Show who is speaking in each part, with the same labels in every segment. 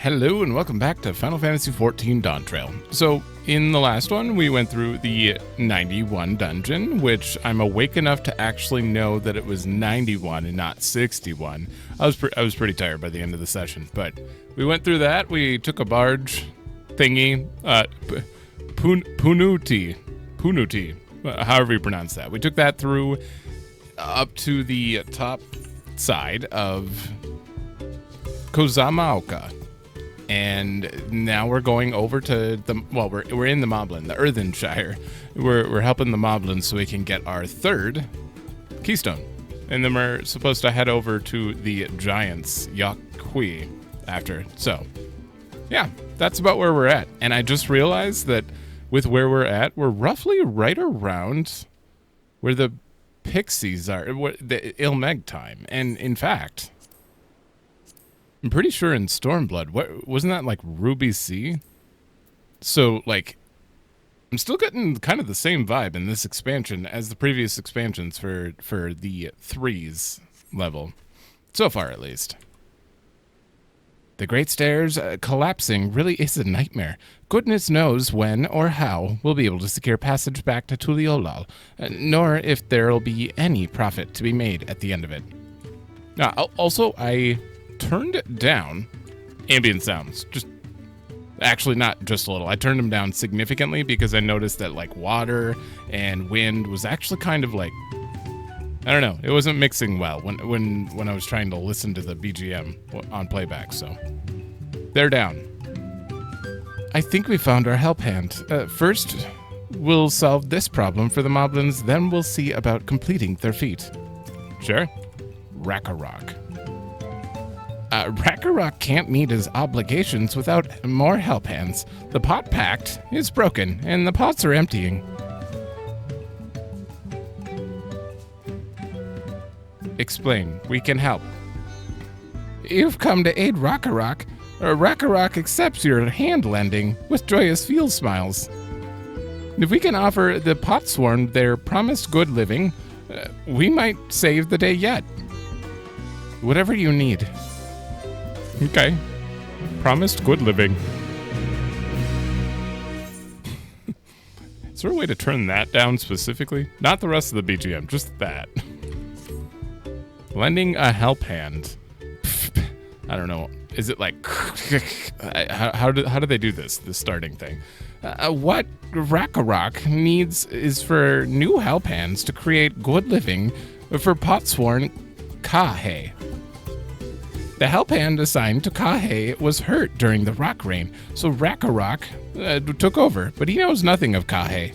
Speaker 1: Hello and welcome back to Final Fantasy XIV Dawntrail. So, in the last one, we went through the 91 dungeon, which I'm awake enough to actually know that it was 91 and not 61. I was pretty tired by the end of the session, but we went through that. We took a barge thingy, Punuti, however you pronounce that. We took that through up to the top side of Kozama'uka. And now we're going over to the, well, we're in the Moblin, the Earthen Shire. We're helping the Moblin so we can get our third keystone. And then we're supposed to head over to the Giants, Yakui, after. So, yeah, that's about where we're at. And I just realized that with where we're at, we're roughly right around where the Pixies are, the Ilmeg time. And in fact, I'm pretty sure in Stormblood, wasn't that like Ruby Sea? So, like, I'm still getting kind of the same vibe in this expansion as the previous expansions for the 3s level. So far, at least. The Great Stairs collapsing really is a nightmare. Goodness knows when or how we'll be able to secure passage back to Tuliolal, nor if there'll be any profit to be made at the end of it. Now, also, I turned down ambient sounds, actually not just a little. I turned them down significantly because I noticed that like water and wind was actually kind of like, I don't know, it wasn't mixing well when I was trying to listen to the BGM on playback. So they're down. I think we found our Helphand. First we'll solve this problem for the Moblins, then we'll see about completing their feat. Sure. Rakarok. Rakarok can't meet his obligations without more Helphands. The pot pact is broken, and the pots are emptying. Explain. We can help. You've come to aid Rakarok. Rakarok accepts your hand-lending with joyous field smiles. If we can offer the Potsworn their promised good living, we might save the day yet. Whatever you need. Okay. Promised good living. Is there a way to turn that down specifically? Not the rest of the BGM, just that. Lending a help hand. I don't know. Is it like... How do they do this starting thing? What Rakarok needs is for new help hands to create good living for Potsworn Kahe. The help hand assigned to Kahe was hurt during the rock rain, so Rakarok took over, but he knows nothing of Kahe.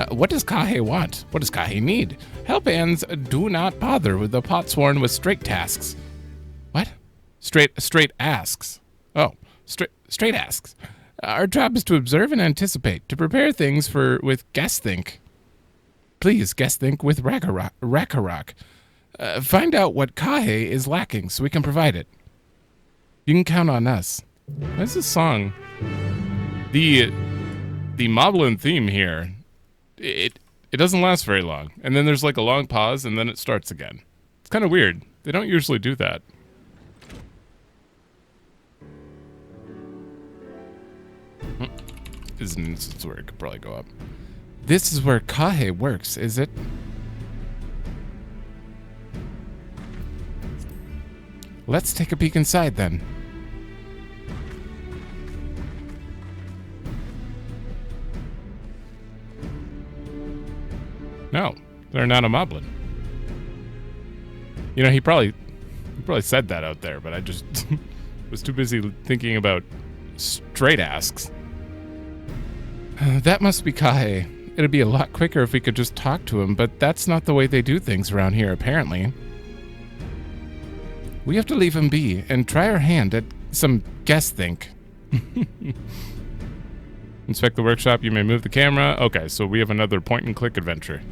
Speaker 1: What does Kahe want? What does Kahe need? Help hands do not bother with the Potsworn with straight tasks. What? Straight asks. Oh, straight asks. Our job is to observe and anticipate, to prepare things with guessthink. Please guessthink with Rakarok. Find out what Kahe is lacking so we can provide it. You can count on us. What's this song? The Moblin theme here, it doesn't last very long. And then there's like a long pause and then it starts again. It's kind of weird. They don't usually do that. This is an instance where it could probably go up. This is where Kahe works, is it? Let's take a peek inside then. No, they're not a Moblin. You know, he probably said that out there, but I just was too busy thinking about straight asks. That must be Kahe. It'd be a lot quicker if we could just talk to him, but that's not the way they do things around here, apparently. We have to leave him be and try our hand at some guessthink. Inspect the workshop. You may move the camera. Okay, so we have another point-and-click adventure.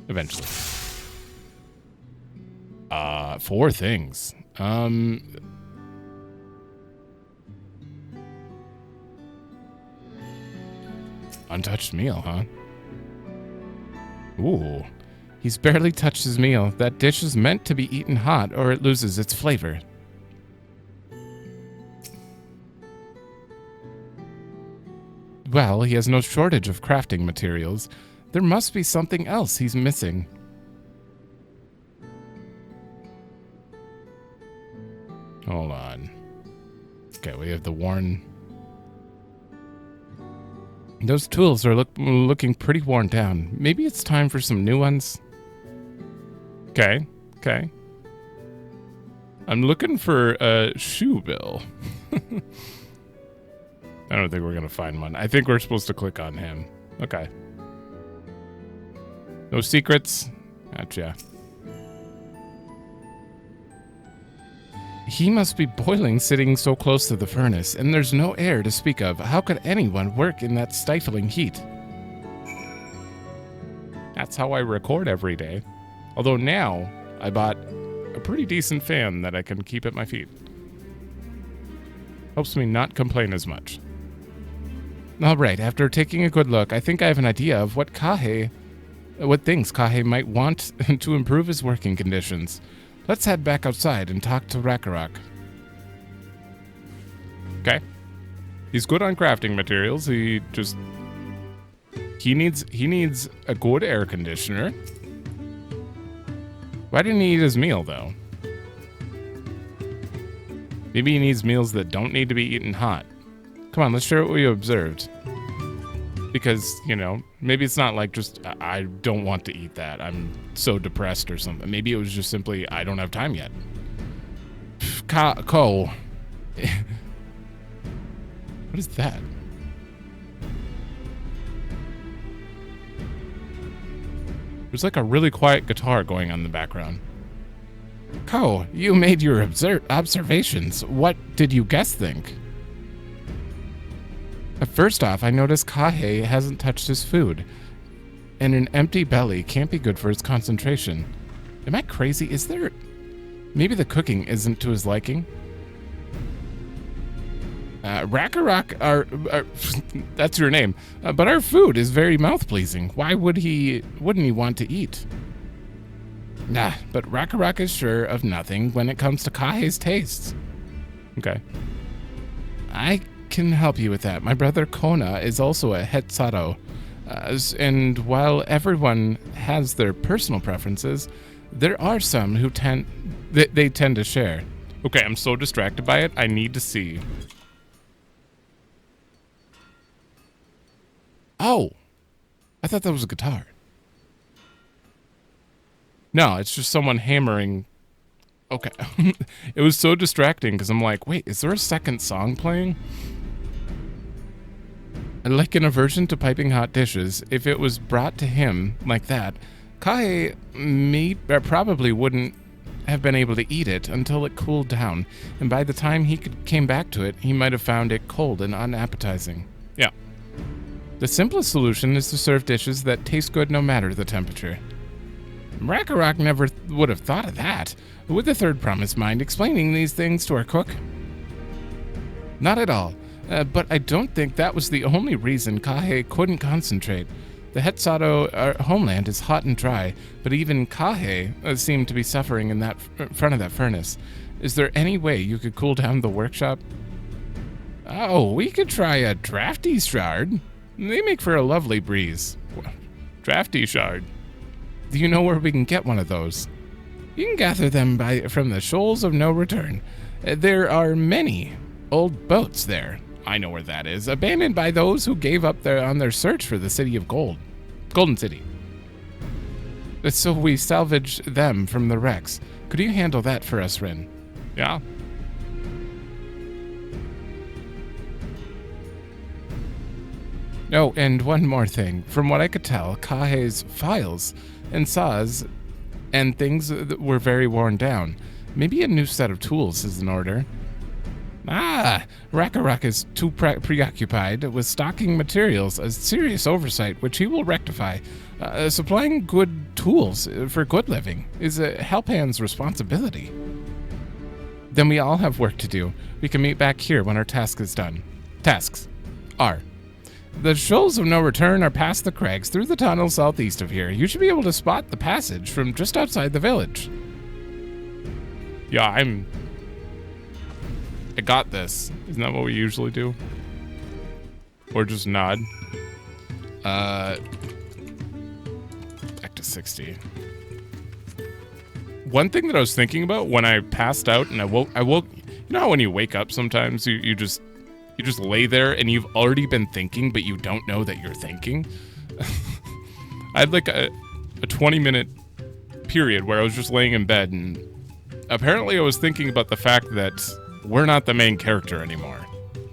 Speaker 1: Eventually. 4 things. Untouched meal, huh? Ooh. He's barely touched his meal. That dish is meant to be eaten hot or it loses its flavor. Well, he has no shortage of crafting materials. There must be something else he's missing. Hold on. Okay, we have the worn... Those tools are looking pretty worn down. Maybe it's time for some new ones? Okay, okay. I'm looking for a shoe bill. I don't think we're going to find one. I think we're supposed to click on him. Okay. No secrets? Gotcha. He must be boiling sitting so close to the furnace, and there's no air to speak of. How could anyone work in that stifling heat? That's how I record every day. Although now, I bought a pretty decent fan that I can keep at my feet. Helps me not complain as much. Alright, after taking a good look, I think I have an idea of what things Kahe might want to improve his working conditions. Let's head back outside and talk to Rakarok. Okay. He's good on crafting materials. He needs a good air conditioner. Why didn't he eat his meal, though? Maybe he needs meals that don't need to be eaten hot. Come on, let's share what we observed. Because, you know, maybe it's not like just, I don't want to eat that. I'm so depressed or something. Maybe it was just simply, I don't have time yet. What is that? There's like a really quiet guitar going on in the background. Ko, you made your observations. What did you guess think? First off, I noticed Kahe hasn't touched his food, and an empty belly can't be good for his concentration. Am I crazy? Is there... Maybe the cooking isn't to his liking? Rakarok, that's your name, but our food is very mouth-pleasing. Why wouldn't he want to eat? Nah, but Rakarok is sure of nothing when it comes to Kahe's tastes. Okay. I can help you with that. My brother Kona is also a Hetsato, and while everyone has their personal preferences, there are some who tend to share. Okay, I'm so distracted by it, I need to see. Oh, I thought that was a guitar. No, it's just someone hammering. Okay. It was so distracting because I'm like, wait, is there a second song playing? Like in aversion to piping hot dishes, if it was brought to him like that, Kahe probably wouldn't have been able to eat it until it cooled down, and by the time he came back to it, he might have found it cold and unappetizing. Yeah. The simplest solution is to serve dishes that taste good no matter the temperature. Rakarok never would have thought of that. Would the third promise mind explaining these things to our cook? Not at all. But I don't think that was the only reason Kahe couldn't concentrate. The Hetsato homeland is hot and dry, but even Kahe seemed to be suffering in that front of that furnace. Is there any way you could cool down the workshop? Oh, we could try a drafty shard. They make for a lovely breeze. Drafty shard. Do you know where we can get one of those? You can gather them from the shoals of no return. There are many old boats there. I know where that is. Abandoned by those who gave up on their search for the city of gold. Golden City. So we salvage them from the wrecks. Could you handle that for us, Rin? Yeah. Oh, and one more thing. From what I could tell, Kahe's files and saws and things were very worn down. Maybe a new set of tools is in order. Rakarok is too preoccupied with stocking materials, a serious oversight which he will rectify. Supplying good tools for good living is Helphand's responsibility. Then we all have work to do. We can meet back here when our task is done. Tasks are The shoals of no return are past the crags through the tunnel southeast of here. You should be able to spot the passage from just outside the village. Yeah, I got this. Isn't that what we usually do? Or just nod. Back to 60. One thing that I was thinking about when I passed out and I woke, you know how when you wake up sometimes you just lay there and you've already been thinking, but you don't know that you're thinking? I had like a 20-minute period where I was just laying in bed, and apparently I was thinking about the fact that we're not the main character anymore,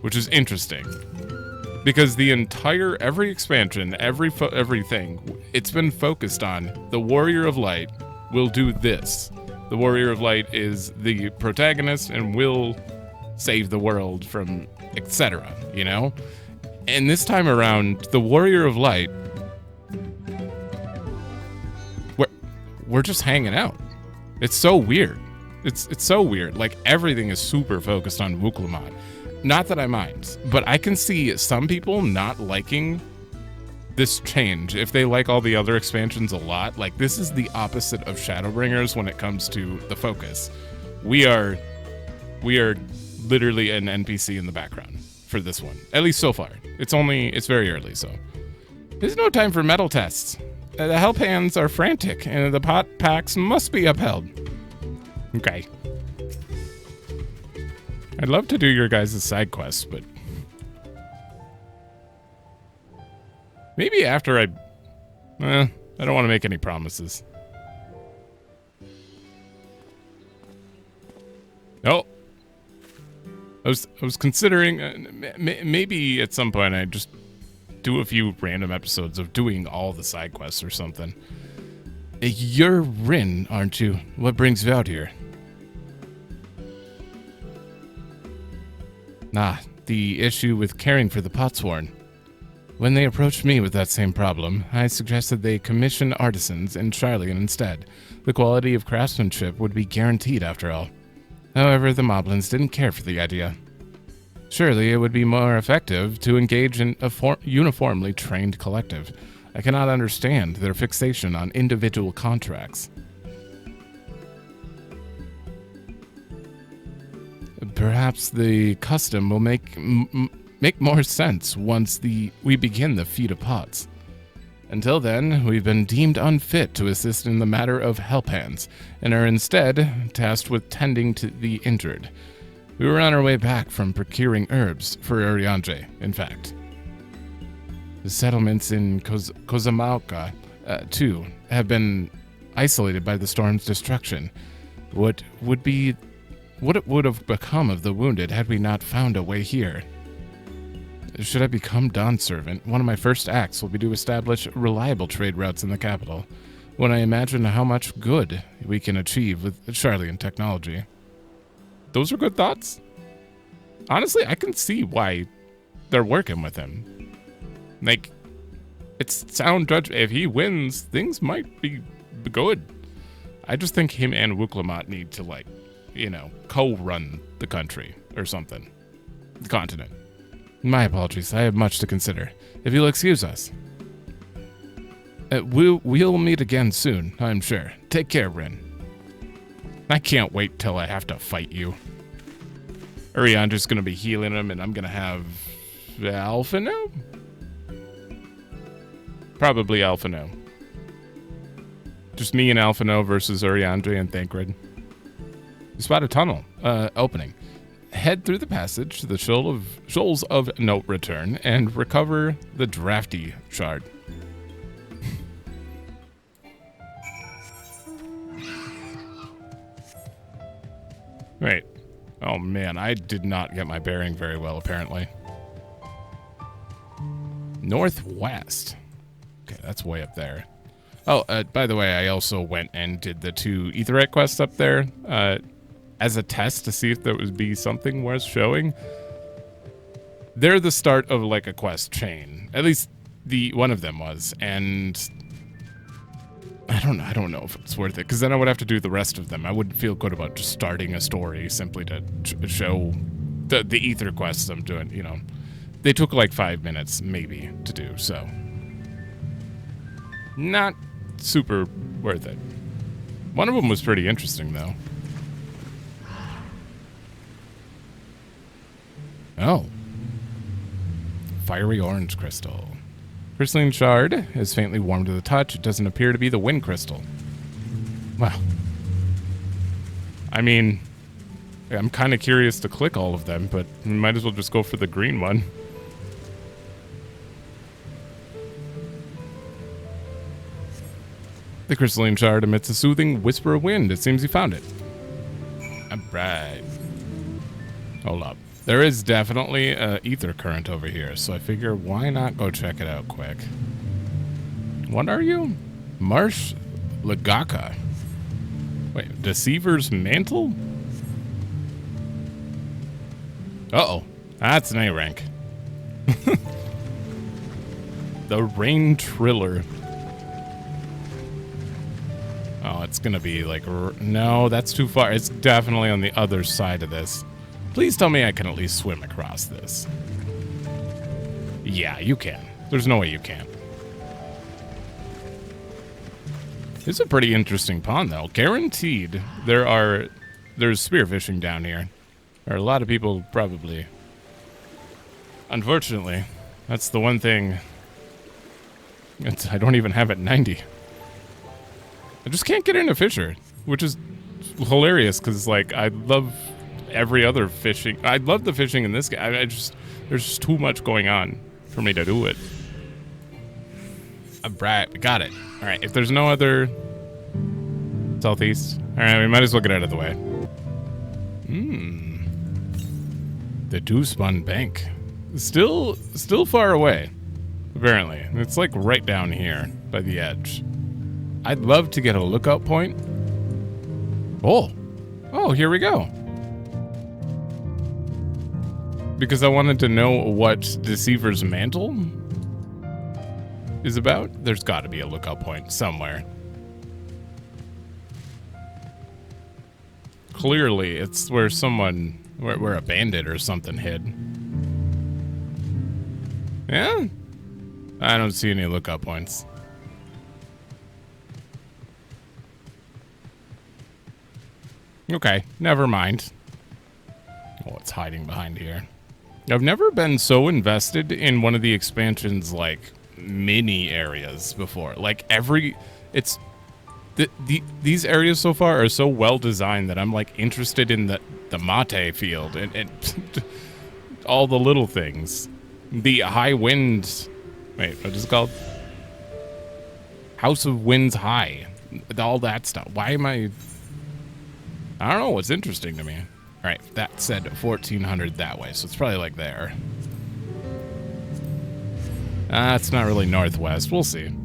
Speaker 1: which is interesting. Because the entire, every expansion, everything, it's been focused on the Warrior of Light will do this. The Warrior of Light is the protagonist and will save the world from etc., you know? And this time around, the Warrior of Light, we're just hanging out. It's so weird. It's so weird. Like, everything is super focused on Wuklamot. Not that I mind, but I can see some people not liking this change if they like all the other expansions a lot. Like, this is the opposite of Shadowbringers when it comes to the focus. We are literally an NPC in the background for this one, at least so far. It's very early, so there's no time for medal tests. The Helphands are frantic, and the pot packs must be upheld. Okay. I'd love to do your guys' side quests, but maybe after I don't want to make any promises. Oh, I was considering maybe at some point I'd just do a few random episodes of doing all the side quests or something. You're Rin, aren't you? What brings you out here? The issue with caring for the Potsworn. When they approached me with that same problem, I suggested they commission artisans in Charlian instead. The quality of craftsmanship would be guaranteed after all. However, the Moblins didn't care for the idea. Surely it would be more effective to engage in a uniformly trained collective. I cannot understand their fixation on individual contracts. Perhaps the custom will make more sense once we begin the feat of pots. Until then, we've been deemed unfit to assist in the matter of Helphands, and are instead tasked with tending to the injured. We were on our way back from procuring herbs for Uriange, in fact. The settlements in Kozama'uka, too, have been isolated by the storm's destruction. What would have become of the wounded had we not found a way here? Should I become Dawn's servant, one of my first acts will be to establish reliable trade routes in the capital, when I imagine how much good we can achieve with Charlian technology. Those are good thoughts. Honestly, I can see why they're working with him. Like, it's sound judgment. If he wins, things might be good. I just think him and Wuklamot need to, like, co-run the country or something. The continent. My apologies, I have much to consider. If you'll excuse us. We'll meet again soon, I'm sure. Take care, Rin. I can't wait till I have to fight you. Uriange's gonna be healing him, and I'm gonna have Alphino? Probably Alphino. Just me and Alphino versus Uriange and Thancred. You spot a tunnel opening. Head through the passage to the shoals of no return and recover the drafty shard. Wait. Oh man, I did not get my bearing very well, apparently. Northwest. Okay, that's way up there. Oh, by the way, I also went and did the 2 Aetheryte quests up there as a test to see if there would be something worth showing. They're the start of like a quest chain. At least one of them was, and I don't know if it's worth it, because then I would have to do the rest of them. I wouldn't feel good about just starting a story simply to show the Aether quests I'm doing, they took like 5 minutes maybe to do, so not super worth it. One of them was pretty interesting though. Oh. Fiery orange crystal. Crystalline shard is faintly warm to the touch. It doesn't appear to be the wind crystal. Well, I mean, I'm kind of curious to click all of them, but we might as well just go for the green one. The crystalline shard emits a soothing whisper of wind. It seems you found it. Alright. Hold up. There is definitely an ether current over here, so I figure why not go check it out quick. What are you? Marsh Lagaka. Wait, Deceiver's Mantle? Uh-oh. That's an A rank. The Rain Triller. Oh, it's gonna be like... No, that's too far. It's definitely on the other side of this. Please tell me I can at least swim across this. Yeah, you can. There's no way you can't. It's a pretty interesting pond, though. Guaranteed there's spearfishing down here. There are a lot of people probably... Unfortunately, that's the one thing... I don't even have it 90. I just can't get into Fisher, which is hilarious, because, like, I love... every other fishing. I love the fishing in this game. There's just too much going on for me to do it. Alright, we got it. Alright, if there's no other southeast, alright, we might as well get out of the way. The Dewspun Bank. Still far away, apparently. It's like right down here by the edge. I'd love to get a lookout point. Oh, here we go. Because I wanted to know what Deceiver's Mantle is about. There's got to be a lookout point somewhere. Clearly, it's where where a bandit or something hid. Yeah? I don't see any lookout points. Okay, never mind. Oh, it's hiding behind here. I've never been so invested in one of the expansion's, like, mini areas before. Like, these areas so far are so well designed that I'm, like, interested in the mate field and all the little things. The high wind... Wait, what is it called? House of Winds High. All that stuff. Why am I don't know. It's interesting to me. Alright, that said 1400 that way, so it's probably like there. It's not really northwest. We'll see.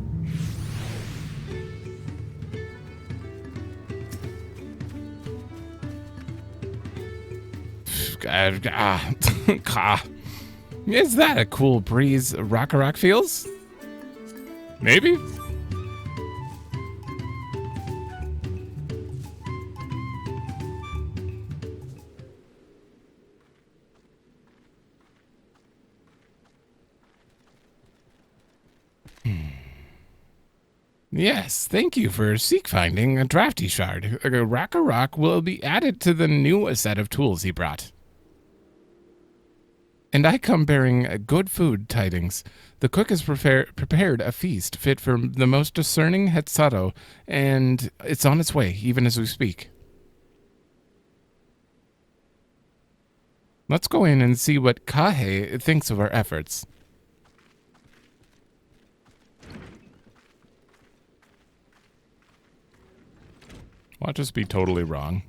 Speaker 1: Is that a cool breeze Rock feels? Maybe? Yes, thank you for finding a drafty shard. Rock will be added to the new set of tools he brought. And I come bearing good food tidings. The cook has prepared a feast fit for the most discerning Hetsato, and it's on its way, even as we speak. Let's go in and see what Kahe thinks of our efforts. I'll just be totally wrong.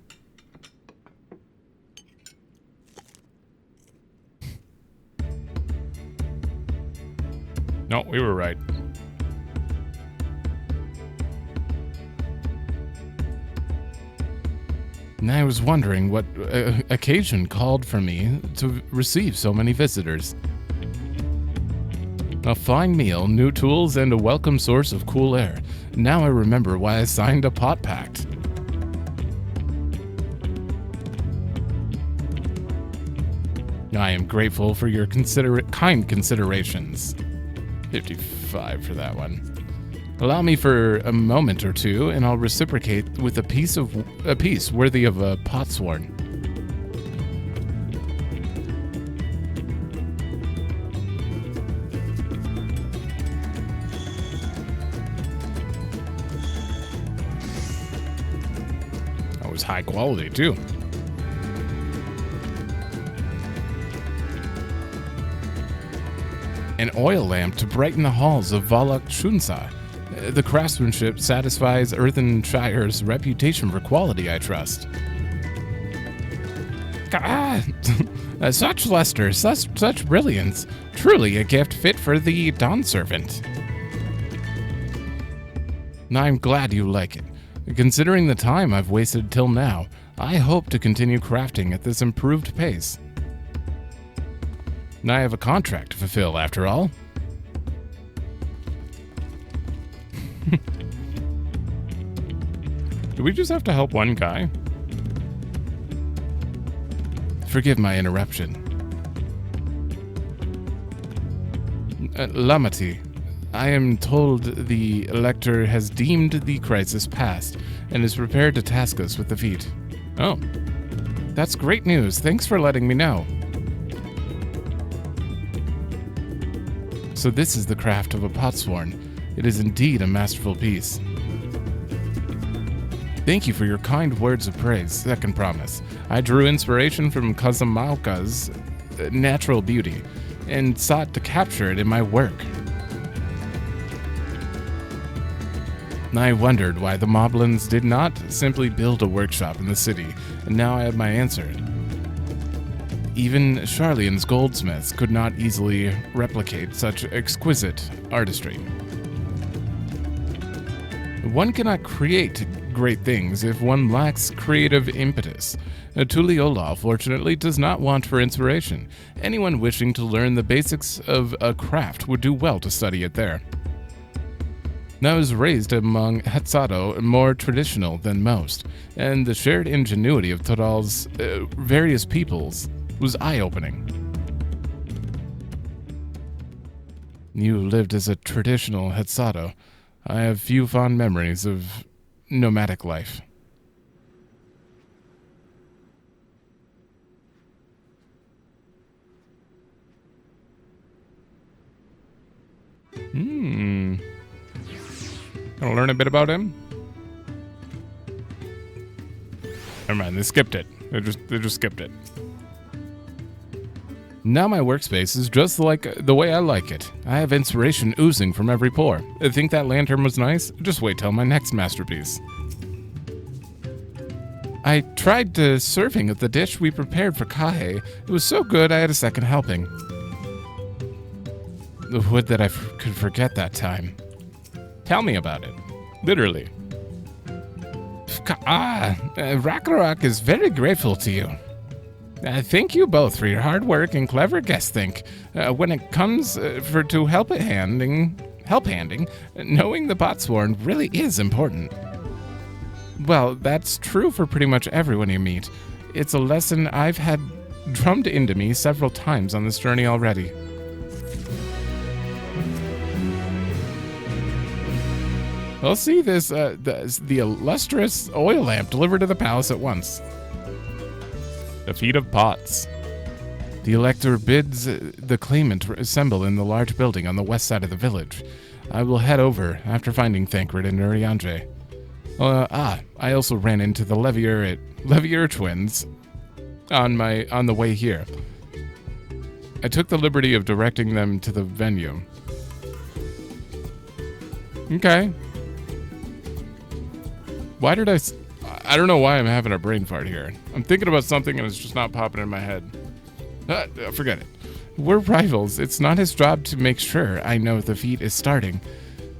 Speaker 1: No, we were right. And I was wondering what occasion called for me to receive so many visitors. A fine meal, new tools, and a welcome source of cool air. Now I remember why I signed a pot pact. I am grateful for your kind considerations. 55 for that one. Allow me for a moment or two, and I'll reciprocate with a piece worthy of a potsworn. That was high quality too. An oil lamp to brighten the halls of Valak Shunsa. The craftsmanship satisfies Earthenshire's reputation for quality, I trust. Such luster, such brilliance. Truly a gift fit for the dawn servant. I'm glad you like it. Considering the time I've wasted till now, I hope to continue crafting at this improved pace. I have a contract to fulfill, after all. Do we just have to help one guy? Forgive my interruption. Lamati, I am told the Elector has deemed the crisis past and is prepared to task us with the feat. Oh, that's great news. Thanks for letting me know. So this is the craft of a potsworn. It is indeed a masterful piece. Thank you for your kind words of praise, second promise. I drew inspiration from Kozama'uka's natural beauty and sought to capture it in my work. I wondered why the Moblins did not simply build a workshop in the city, and now I have my answer. Even Charlene's goldsmiths could not easily replicate such exquisite artistry. One cannot create great things if one lacks creative impetus. Tural, fortunately, does not want for inspiration. Anyone wishing to learn the basics of a craft would do well to study it there. I was raised among Hatsado, more traditional than most, and the shared ingenuity of Tural's various peoples was eye-opening. You lived as a traditional Hatsado. I have few fond memories of nomadic life. Gonna learn a bit about him? Never mind, they skipped it. They just skipped it. Now my workspace is just like the way I like it. I have inspiration oozing from every pore. Think that lantern was nice? Just wait till my next masterpiece. I tried serving the dish we prepared for Kahe. It was so good I had a second helping. Would that I could forget that time. Tell me about it. Literally. Ragnarok is very grateful to you. Thank you both for your hard work and clever guess-think. When it comes to help-handing, knowing the potsworn really is important. Well, that's true for pretty much everyone you meet. It's a lesson I've had drummed into me several times on this journey already. I'll see this, the illustrious oil lamp delivered to the palace at once. The feat of pots. The Elector bids the claimant assemble in the large building on the west side of the village. I will head over after finding Thancred and Uriandre. I also ran into the Levier twins on the way here. I took the liberty of directing them to the venue. Okay. Why did I don't know why I'm having a brain fart here. I'm thinking about something and it's just not popping in my head. Forget it. We're rivals. It's not his job to make sure I know the feat is starting.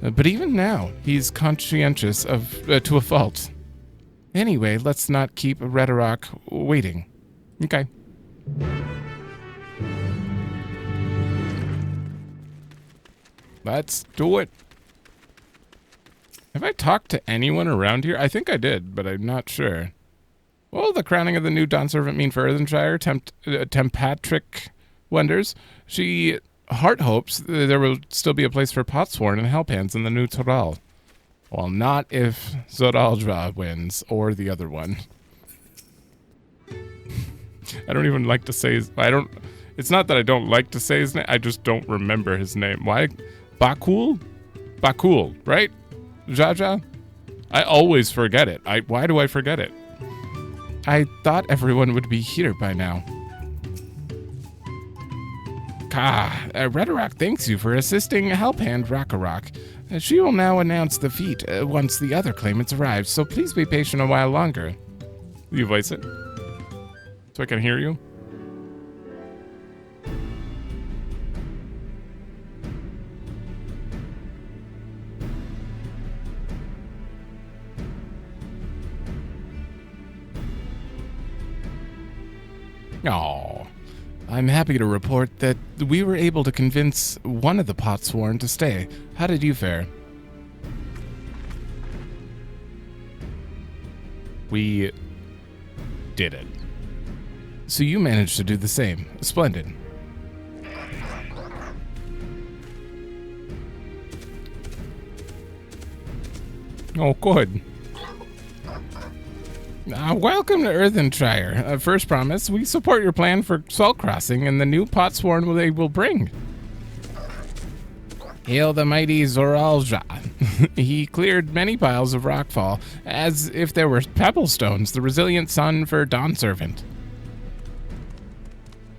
Speaker 1: But even now, he's conscientious to a fault. Anyway, let's not keep Ragnarok waiting. Okay. Let's do it. Have I talked to anyone around here? I think I did, but I'm not sure. Well, the crowning of the new Dawn Servant mean for Earthenshire, Tempatrick wonders. She heart hopes there will still be a place for Potsworn and Helphands in the new Tural. Well, not if Zoralja wins, or the other one. I don't even like to say his... It's not that I don't like to say his name, I just don't remember his name. Why? Bakul? Bakul, right? Jaja? I always forget it. Why do I forget it? I thought everyone would be here by now. Redorak thanks you for assisting Helphand Rakarok. She will now announce the feat once the other claimants arrive, so please be patient a while longer. Will you voice it? So I can hear you? Oh, I'm happy to report that we were able to convince one of the Potsworn to stay. How did you fare? We did it. So you managed to do the same. Splendid. Oh, good. Welcome to Earthenshire. First promise, we support your plan for salt crossing and the new Potsworn they will bring. Hail the mighty Zoralja. He cleared many piles of rockfall, as if there were pebble stones, the resilient son for Dawn Servant.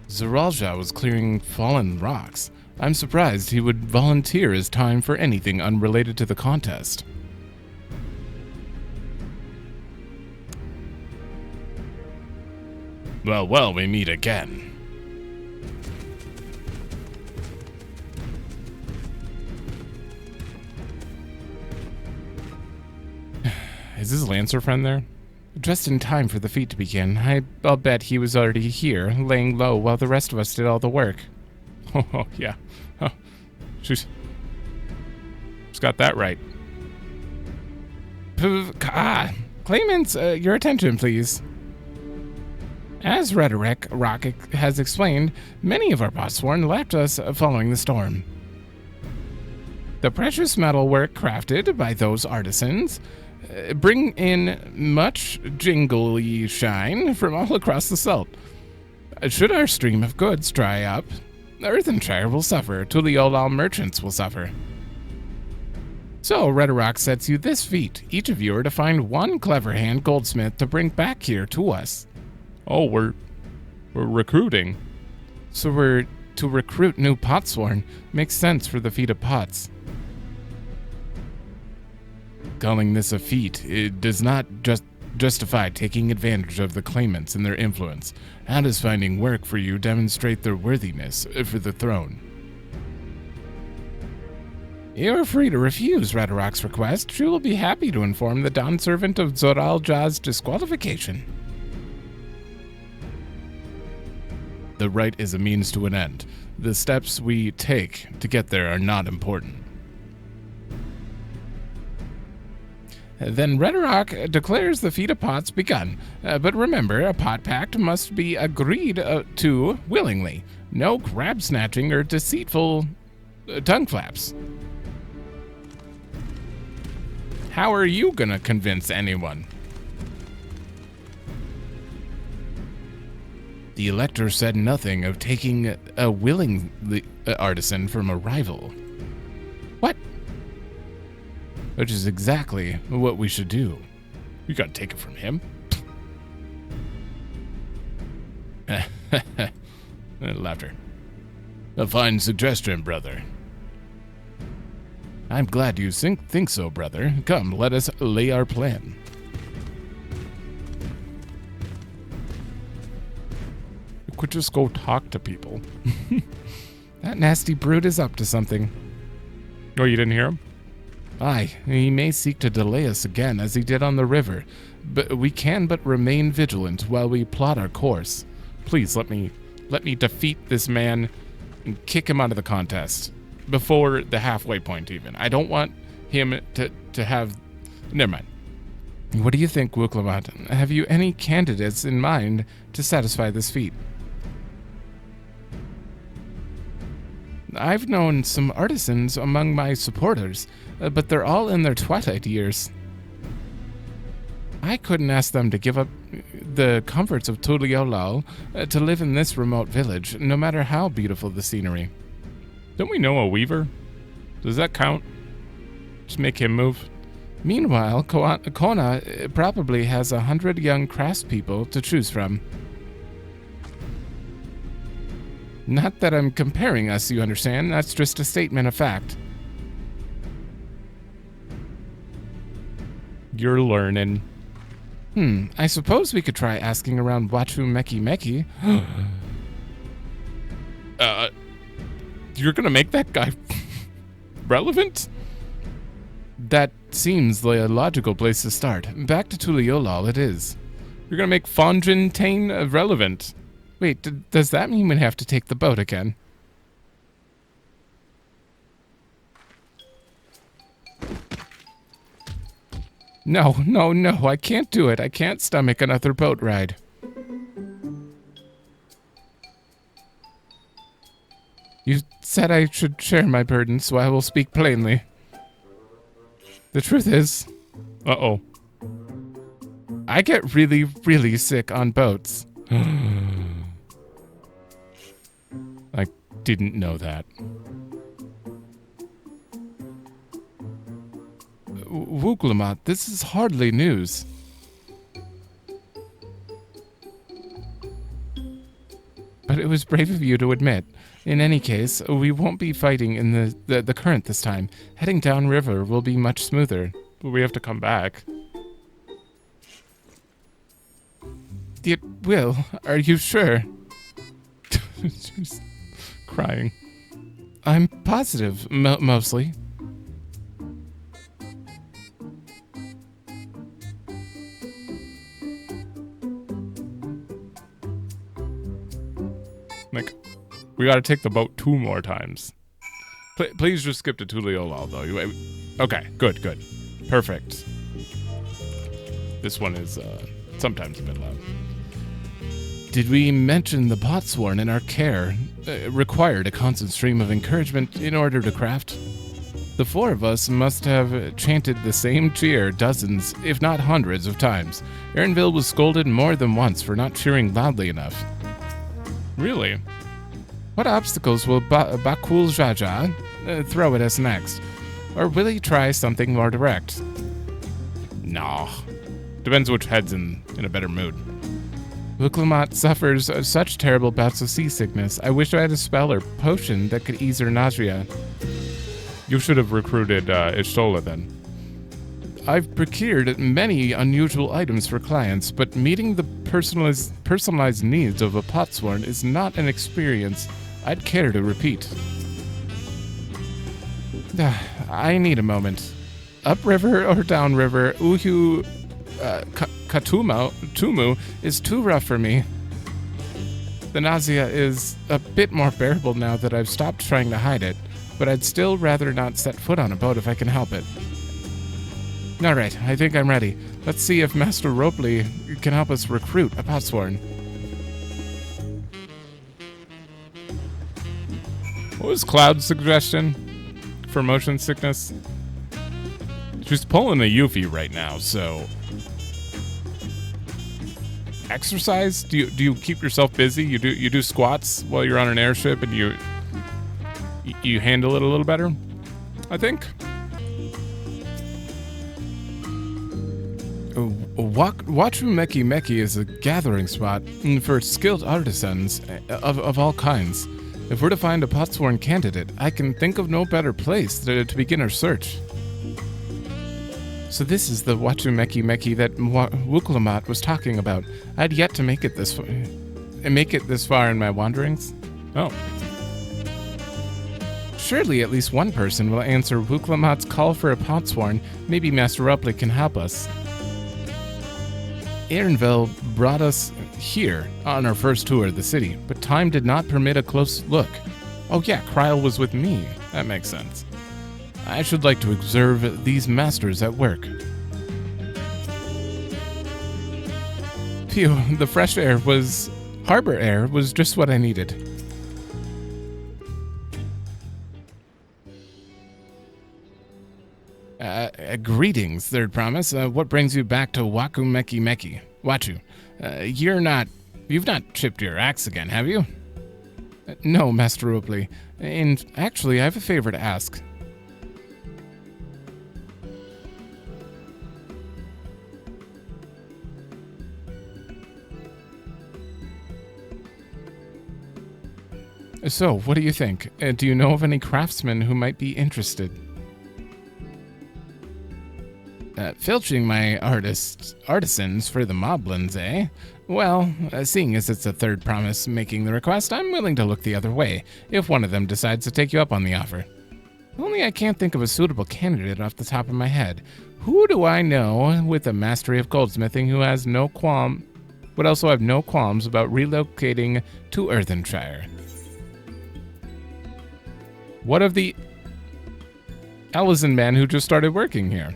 Speaker 1: Zoralja was clearing fallen rocks. I'm surprised he would volunteer his time for anything unrelated to the contest. Well, we meet again. Is his Lancer friend there? Just in time for the feat to begin. I'll bet he was already here, laying low while the rest of us did all the work. Oh, yeah. Oh, she's got that right. Claimants, your attention, please. As Rhetoric Rocket has explained, many of our Potsworn left us following the storm. The precious metal work crafted by those artisans bring in much jingly shine from all across the Salt. Should our stream of goods dry up, Earthenshire will suffer, Tural merchants will suffer. So Rhetoric sets you this feat. Each of you are to find one clever hand goldsmith to bring back here to us. Oh, we're recruiting. So we're to recruit new Potsworn. Makes sense for the feat of pots. Calling this a feat, it does not justify taking advantage of the claimants and their influence. How does finding work for you demonstrate their worthiness for the throne? You're free to refuse Redoroc's request. She will be happy to inform the Dawn Servant of Zoralja's disqualification. The right is a means to an end. The steps we take to get there are not important. Then Rhetoric declares the feat of pots begun. But remember, a pot pact must be agreed to willingly. No grab snatching or deceitful tongue flaps. How are you gonna convince anyone? The elector said nothing of taking a willing artisan from a rival. What? Which is exactly what we should do. You gotta take it from him. Laughter. A fine suggestion, brother. I'm glad you think so, brother. Come, let us lay our plan. Could just go talk to people. That nasty brute is up to something. Oh, you didn't hear him? Aye, he may seek to delay us again as he did on the river, but we can but remain vigilant while we plot our course. Please let me defeat this man and kick him out of the contest before the halfway point even. I don't want him to have... Never mind. What do you think, Wuklamat? Have you any candidates in mind to satisfy this feat? I've known some artisans among my supporters, but they're all in their twilight years. I couldn't ask them to give up the comforts of Tural to live in this remote village, no matter how beautiful the scenery. Don't we know a weaver? Does that count? Just make him move. Meanwhile, Kona probably has 100 young craftspeople to choose from. Not that I'm comparing us, you understand. That's just a statement of fact. You're learning. I suppose we could try asking around Wachu Meki Meki. You're gonna make that guy relevant? That seems like a logical place to start. Back to Tuliolal it is. You're gonna make Fontaine relevant. Wait, does that mean we have to take the boat again? No, I can't do it. I can't stomach another boat ride. You said I should share my burden, so I will speak plainly. The truth is... Uh-oh. I get really, really sick on boats. I didn't know that. Wuklamat, this is hardly news. But it was brave of you to admit. In any case, we won't be fighting in the current this time. Heading downriver will be much smoother. But we have to come back. It will. Are you sure? She's crying. I'm positive, mostly. Like, we gotta take the boat 2 more times. Please just skip to Tuliolal, though. Okay, good. Perfect. This one is sometimes a bit loud. Did we mention the potsworn in our care required a constant stream of encouragement in order to craft? The 4 of us must have chanted the same cheer dozens, if not hundreds of times. Erinville was scolded more than once for not cheering loudly enough. Really? What obstacles will Bakul Jaja throw at us next? Or will he try something more direct? Nah. Depends which head's in a better mood. Wuklamat suffers such terrible bouts of seasickness. I wish I had a spell or potion that could ease her nausea. You should have recruited Ishtola then. I've procured many unusual items for clients, but meeting the personalized needs of a potsworn is not an experience I'd care to repeat. I need a moment. Upriver or downriver, Uhu Tumu is too rough for me. The nausea is a bit more bearable now that I've stopped trying to hide it, but I'd still rather not set foot on a boat if I can help it. Alright, I think I'm ready. Let's see if Master Ropley can help us recruit a potsworn. What was Cloud's suggestion for motion sickness? She's pulling a Yuffie right now, so... Exercise? Do you keep yourself busy? You do squats while you're on an airship and you handle it a little better? I think. Wachu Meki Meki is a gathering spot for skilled artisans of all kinds. If we're to find a potsworn candidate, I can think of no better place to begin our search. So this is the Wachu Meki Meki that Wuklamat was talking about. I'd yet to make it this far in my wanderings. Oh. Surely at least one person will answer Wuklamat's call for a potsworn. Maybe Master Rupley can help us. Erinville brought us here on our first tour of the city, but time did not permit a close look. Oh yeah, Kryl was with me. That makes sense. I should like to observe these masters at work. Phew, the fresh air was... harbor air was just what I needed. Greetings, Third Promise. What brings you back to Wachu? You've not chipped your axe again, have you? No, Master Oakley. And actually, I have a favor to ask. So, what do you think? Do you know of any craftsmen who might be interested? Filching my artisans for the moblins, eh? Well, seeing as it's a Third Promise making the request, I'm willing to look the other way, if one of them decides to take you up on the offer. Only I can't think of a suitable candidate off the top of my head. Who do I know with a mastery of goldsmithing who has no would also have no qualms about relocating to Earthenshire? What of the Ellison man who just started working here?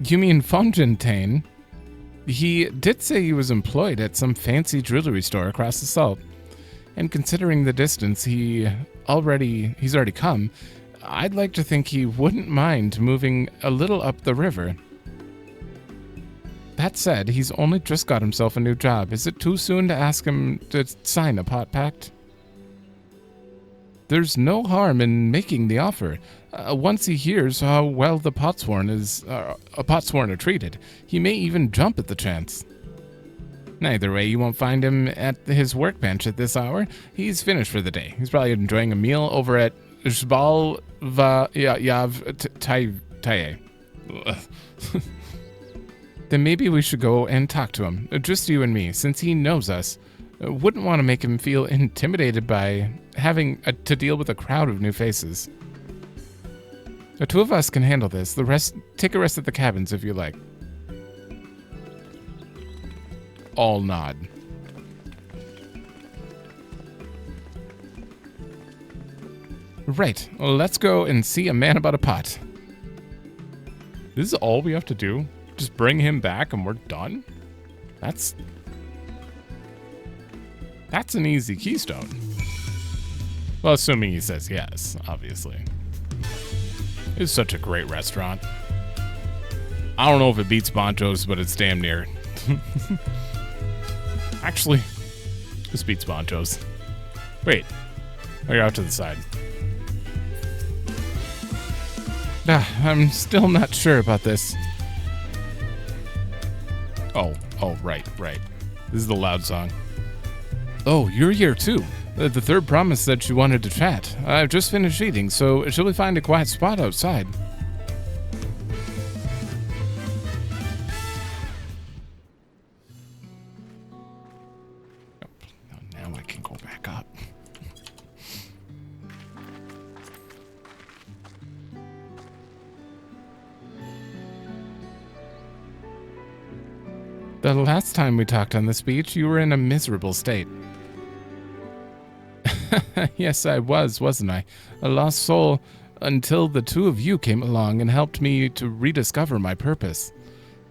Speaker 1: You mean Fontaine? He did say he was employed at some fancy jewelry store across the salt. And considering the distance he's already come, I'd like to think he wouldn't mind moving a little up the river. That said, he's only just got himself a new job. Is it too soon to ask him to sign a pot pact? There's no harm in making the offer. Once he hears how well the potsworn are treated, he may even jump at the chance. Either way, you won't find him at his workbench at this hour. He's finished for the day. He's probably enjoying a meal over at Jbal Yav Taye. Then maybe we should go and talk to him, just you and me, since he knows us. Wouldn't want to make him feel intimidated by having to deal with a crowd of new faces. The two of us can handle this. The rest, take a rest at the cabins if you like. All nod. Right, well, let's go and see a man about a pot. This is all we have to do? Just bring him back and we're done? That's an easy keystone. Well, assuming he says yes, obviously. It's such a great restaurant. I don't know if it beats Boncho's, but it's damn near. Actually, this beats Boncho's. Wait, you're out to the side. I'm still not sure about this. Oh, right. This is the loud song. Oh, you're here too. The Third Promise said she wanted to chat. I've just finished eating, so shall we find a quiet spot outside? Oh, now I can go back up. The last time we talked on this beach, you were in a miserable state. Yes, I was, wasn't I? A lost soul until the two of you came along and helped me to rediscover my purpose.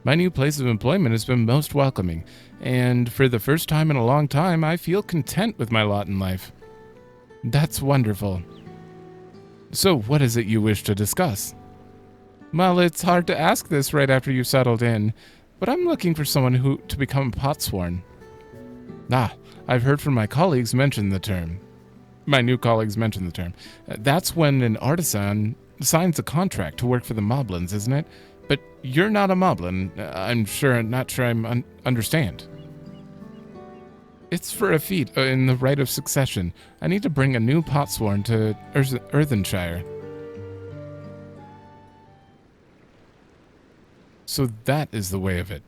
Speaker 1: My new place of employment has been most welcoming, and for the first time in a long time, I feel content with my lot in life. That's wonderful. So, what is it you wish to discuss? Well, it's hard to ask this right after you settled in, but I'm looking for someone to become potsworn. I've heard from my colleagues mention the term. My new colleagues mention the term. That's when an artisan signs a contract to work for the moblins, isn't it? But you're not a moblin. Not sure I understand. It's for a feat in the rite of succession. I need to bring a new potsworn to Earthenshire. So that is the way of it.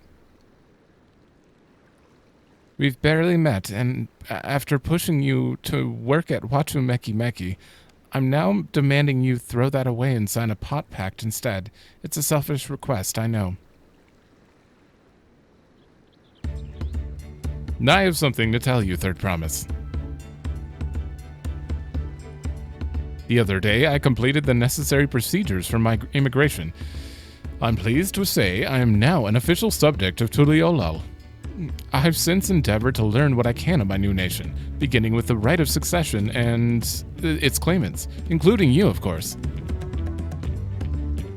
Speaker 1: We've barely met, and after pushing you to work at Wachu, I'm now demanding you throw that away and sign a pot pact instead. It's a selfish request, I know. Now I have something to tell you, Third Promise. The other day, I completed the necessary procedures for my immigration. I'm pleased to say I am now an official subject of Tural. I have since endeavored to learn what I can of my new nation, beginning with the right of succession and its claimants, including you, of course.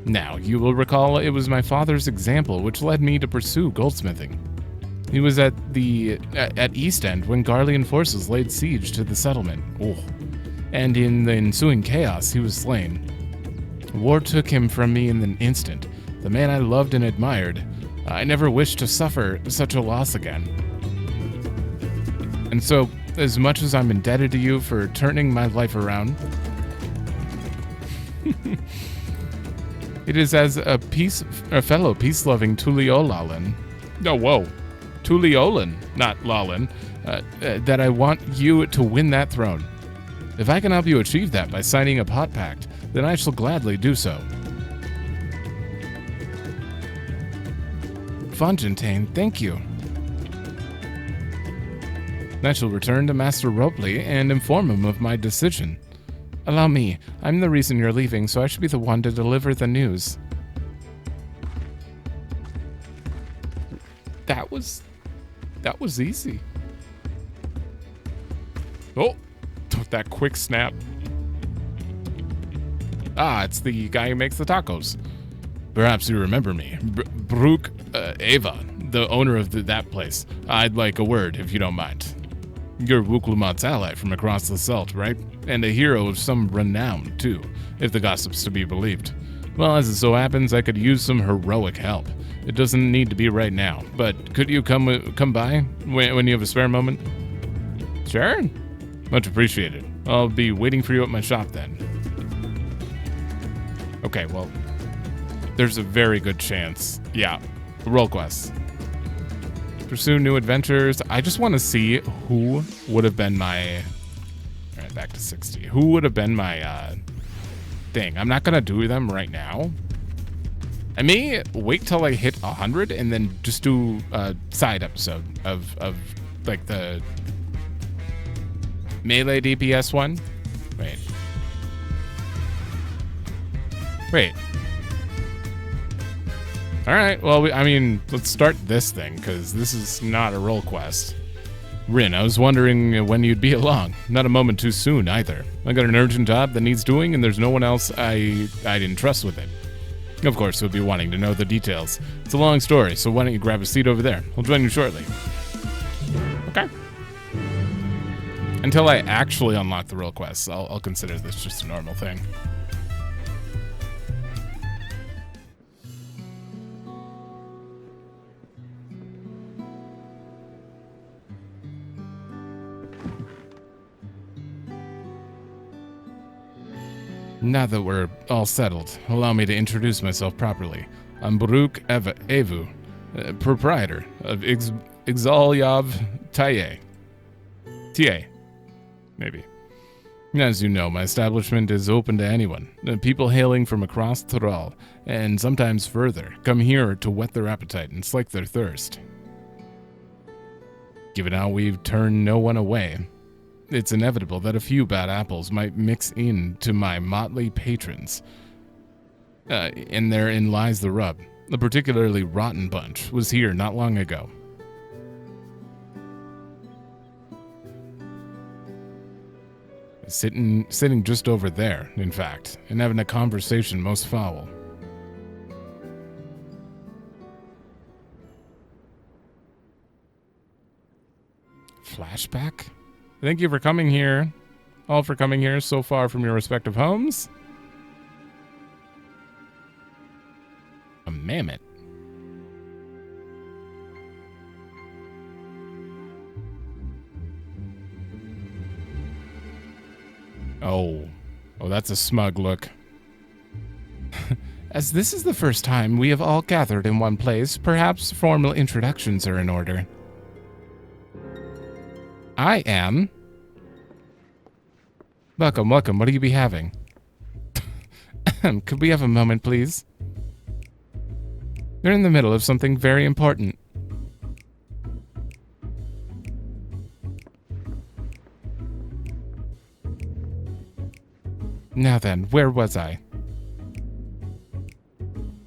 Speaker 1: Now, you will recall it was my father's example which led me to pursue goldsmithing. He was at East End when Garlean forces laid siege to the settlement. And in the ensuing chaos, he was slain. War took him from me in an instant. The man I loved and admired. I never wished to suffer such a loss again. And so, as much as I'm indebted to you for turning my life around, it is as a fellow peace-loving Tuliolalan. Tuliolan, not Lalan, that I want you to win that throne. If I can help you achieve that by signing a pot pact, then I shall gladly do so. Fontaine, thank you. I shall return to Master Ropley and inform him of my decision. Allow me, I'm the reason you're leaving, so I should be the one to deliver the news. That was easy. Oh, that quick snap. It's the guy who makes the tacos. Perhaps you remember me. Brooke Ava, the owner of that place. I'd like a word, if you don't mind. You're Wuklumat's ally from across the Salt, right? And a hero of some renown, too, if the gossip's to be believed. Well, as it so happens, I could use some heroic help. It doesn't need to be right now, but could you come by when you have a spare moment? Sure. Much appreciated. I'll be waiting for you at my shop then. Okay, well, there's a very good chance. Yeah, role quests. Pursue new adventures. I just want to see who would have been my... All right, back to 60. Who would have been my thing? I'm not going to do them right now. I may wait till I hit 100 and then just do a side episode of like the melee DPS one. Wait. All right, well, let's start this thing, because this is not a role quest. Rin, I was wondering when you'd be along. Not a moment too soon, either. I got an urgent job that needs doing, and there's no one else I didn't trust with it. Of course, you'll be wanting to know the details. It's a long story, so why don't you grab a seat over there? I'll join you shortly. Okay. Until I actually unlock the role quests, I'll consider this just a normal thing. Now that we're all settled, allow me to introduce myself properly. I'm Brooke Evu, proprietor of Exalyav Taye. TA, maybe. As you know, my establishment is open to anyone. People hailing from across Tural, and sometimes further, come here to whet their appetite and slake their thirst. Given how we've turned no one away, it's inevitable that a few bad apples might mix into my motley patrons. And therein lies the rub. A particularly rotten bunch was here not long ago. Sitting just over there, in fact, and having a conversation most foul. Flashback? Thank you for coming here. All for coming here so far from your respective homes. A mammoth. Oh, that's a smug look. As this is the first time we have all gathered in one place, perhaps formal introductions are in order. I am. Welcome. What do you be having? Could we have a moment, please? You're in the middle of something very important. Now then, where was I?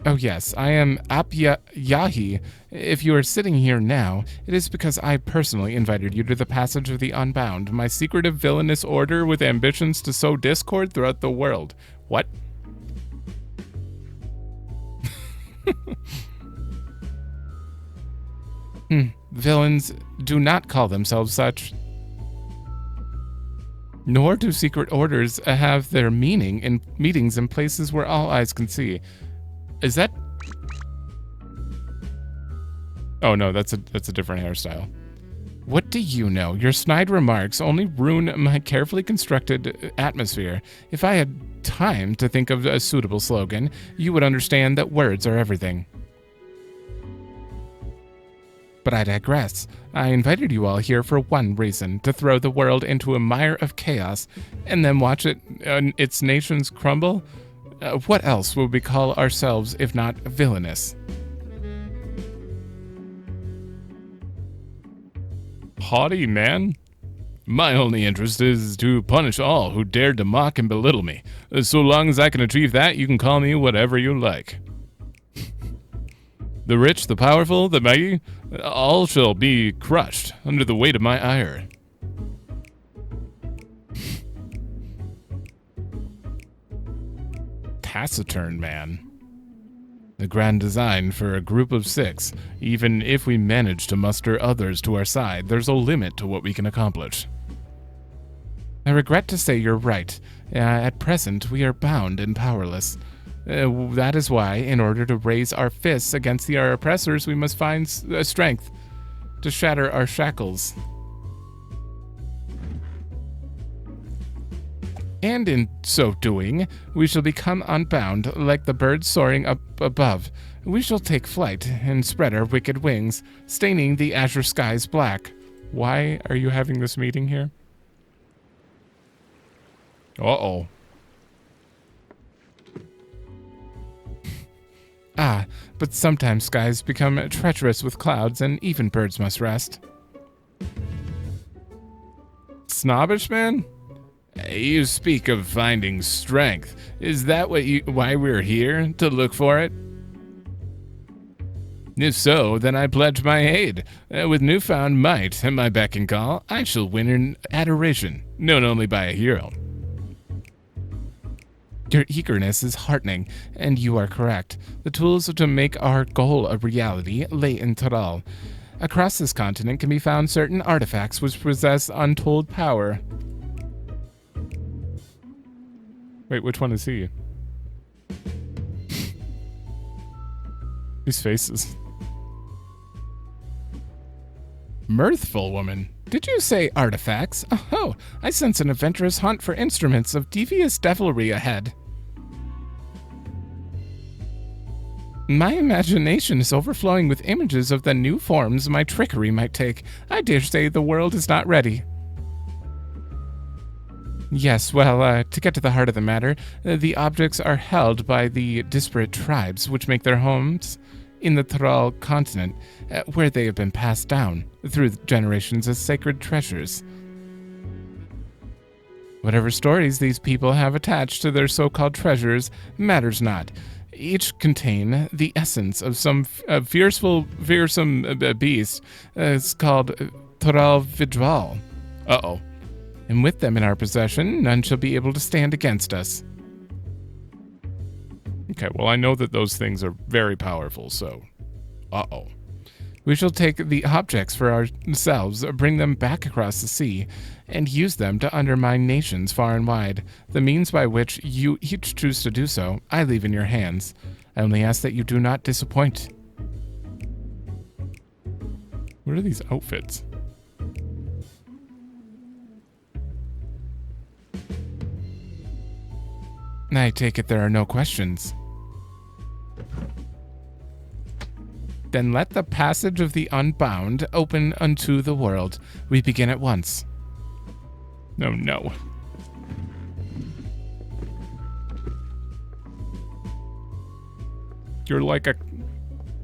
Speaker 1: Oh yes, I am Yahi. If you are sitting here now, it is because I personally invited you to the Passage of the Unbound, my secretive villainous order with ambitions to sow discord throughout the world. What? Villains do not call themselves such. Nor do secret orders have their meaning in meetings in places where all eyes can see. Is that... Oh no, that's a different hairstyle. What do you know? Your snide remarks only ruin my carefully constructed atmosphere. If I had time to think of a suitable slogan, you would understand that words are everything. But I digress. I invited you all here for one reason, to throw the world into a mire of chaos, and then watch its nations crumble? What else would we call ourselves if not villainous? Haughty man? My only interest is to punish all who dared to mock and belittle me. So long as I can achieve that, you can call me whatever you like. The rich, the powerful, the mighty, all shall be crushed under the weight of my ire. Taciturn man. The grand design for a group of 6. Even if we manage to muster others to our side, there's a limit to what we can accomplish. I regret to say you're right. At present, we are bound and powerless. That is why, in order to raise our fists against our oppressors, we must find strength to shatter our shackles. And in so doing, we shall become unbound, like the birds soaring up above. We shall take flight and spread our wicked wings, staining the azure skies black. Why are you having this meeting here? Uh-oh. Ah, but sometimes skies become treacherous with clouds, and even birds must rest. Snobbish man? You speak of finding strength. Is that why we're here? To look for it? If so, then I pledge my aid. With newfound might at my beck and call, I shall win an adoration, known only by a hero. Your eagerness is heartening, and you are correct. The tools to make our goal a reality lay in Tural. Across this continent can be found certain artifacts which possess untold power. Wait, which one is he? These faces. Mirthful woman. Did you say artifacts? Oh, I sense an adventurous hunt for instruments of devious devilry ahead. My imagination is overflowing with images of the new forms my trickery might take. I dare say the world is not ready. Yes, well, to get to the heart of the matter, the objects are held by the disparate tribes which make their homes in the Tural continent, where they have been passed down through generations as sacred treasures. Whatever stories these people have attached to their so-called treasures matters not. Each contain the essence of some fearsome beast. It's called Tural Vidral. Uh-oh. And with them in our possession, none shall be able to stand against us. Okay, well, I know that those things are very powerful, so... Uh-oh. We shall take the objects for ourselves, bring them back across the sea, and use them to undermine nations far and wide. The means by which you each choose to do so, I leave in your hands. I only ask that you do not disappoint. What are these outfits? I take it there are no questions. Then let the passage of the unbound open unto the world. We begin at once. Oh no. You're like a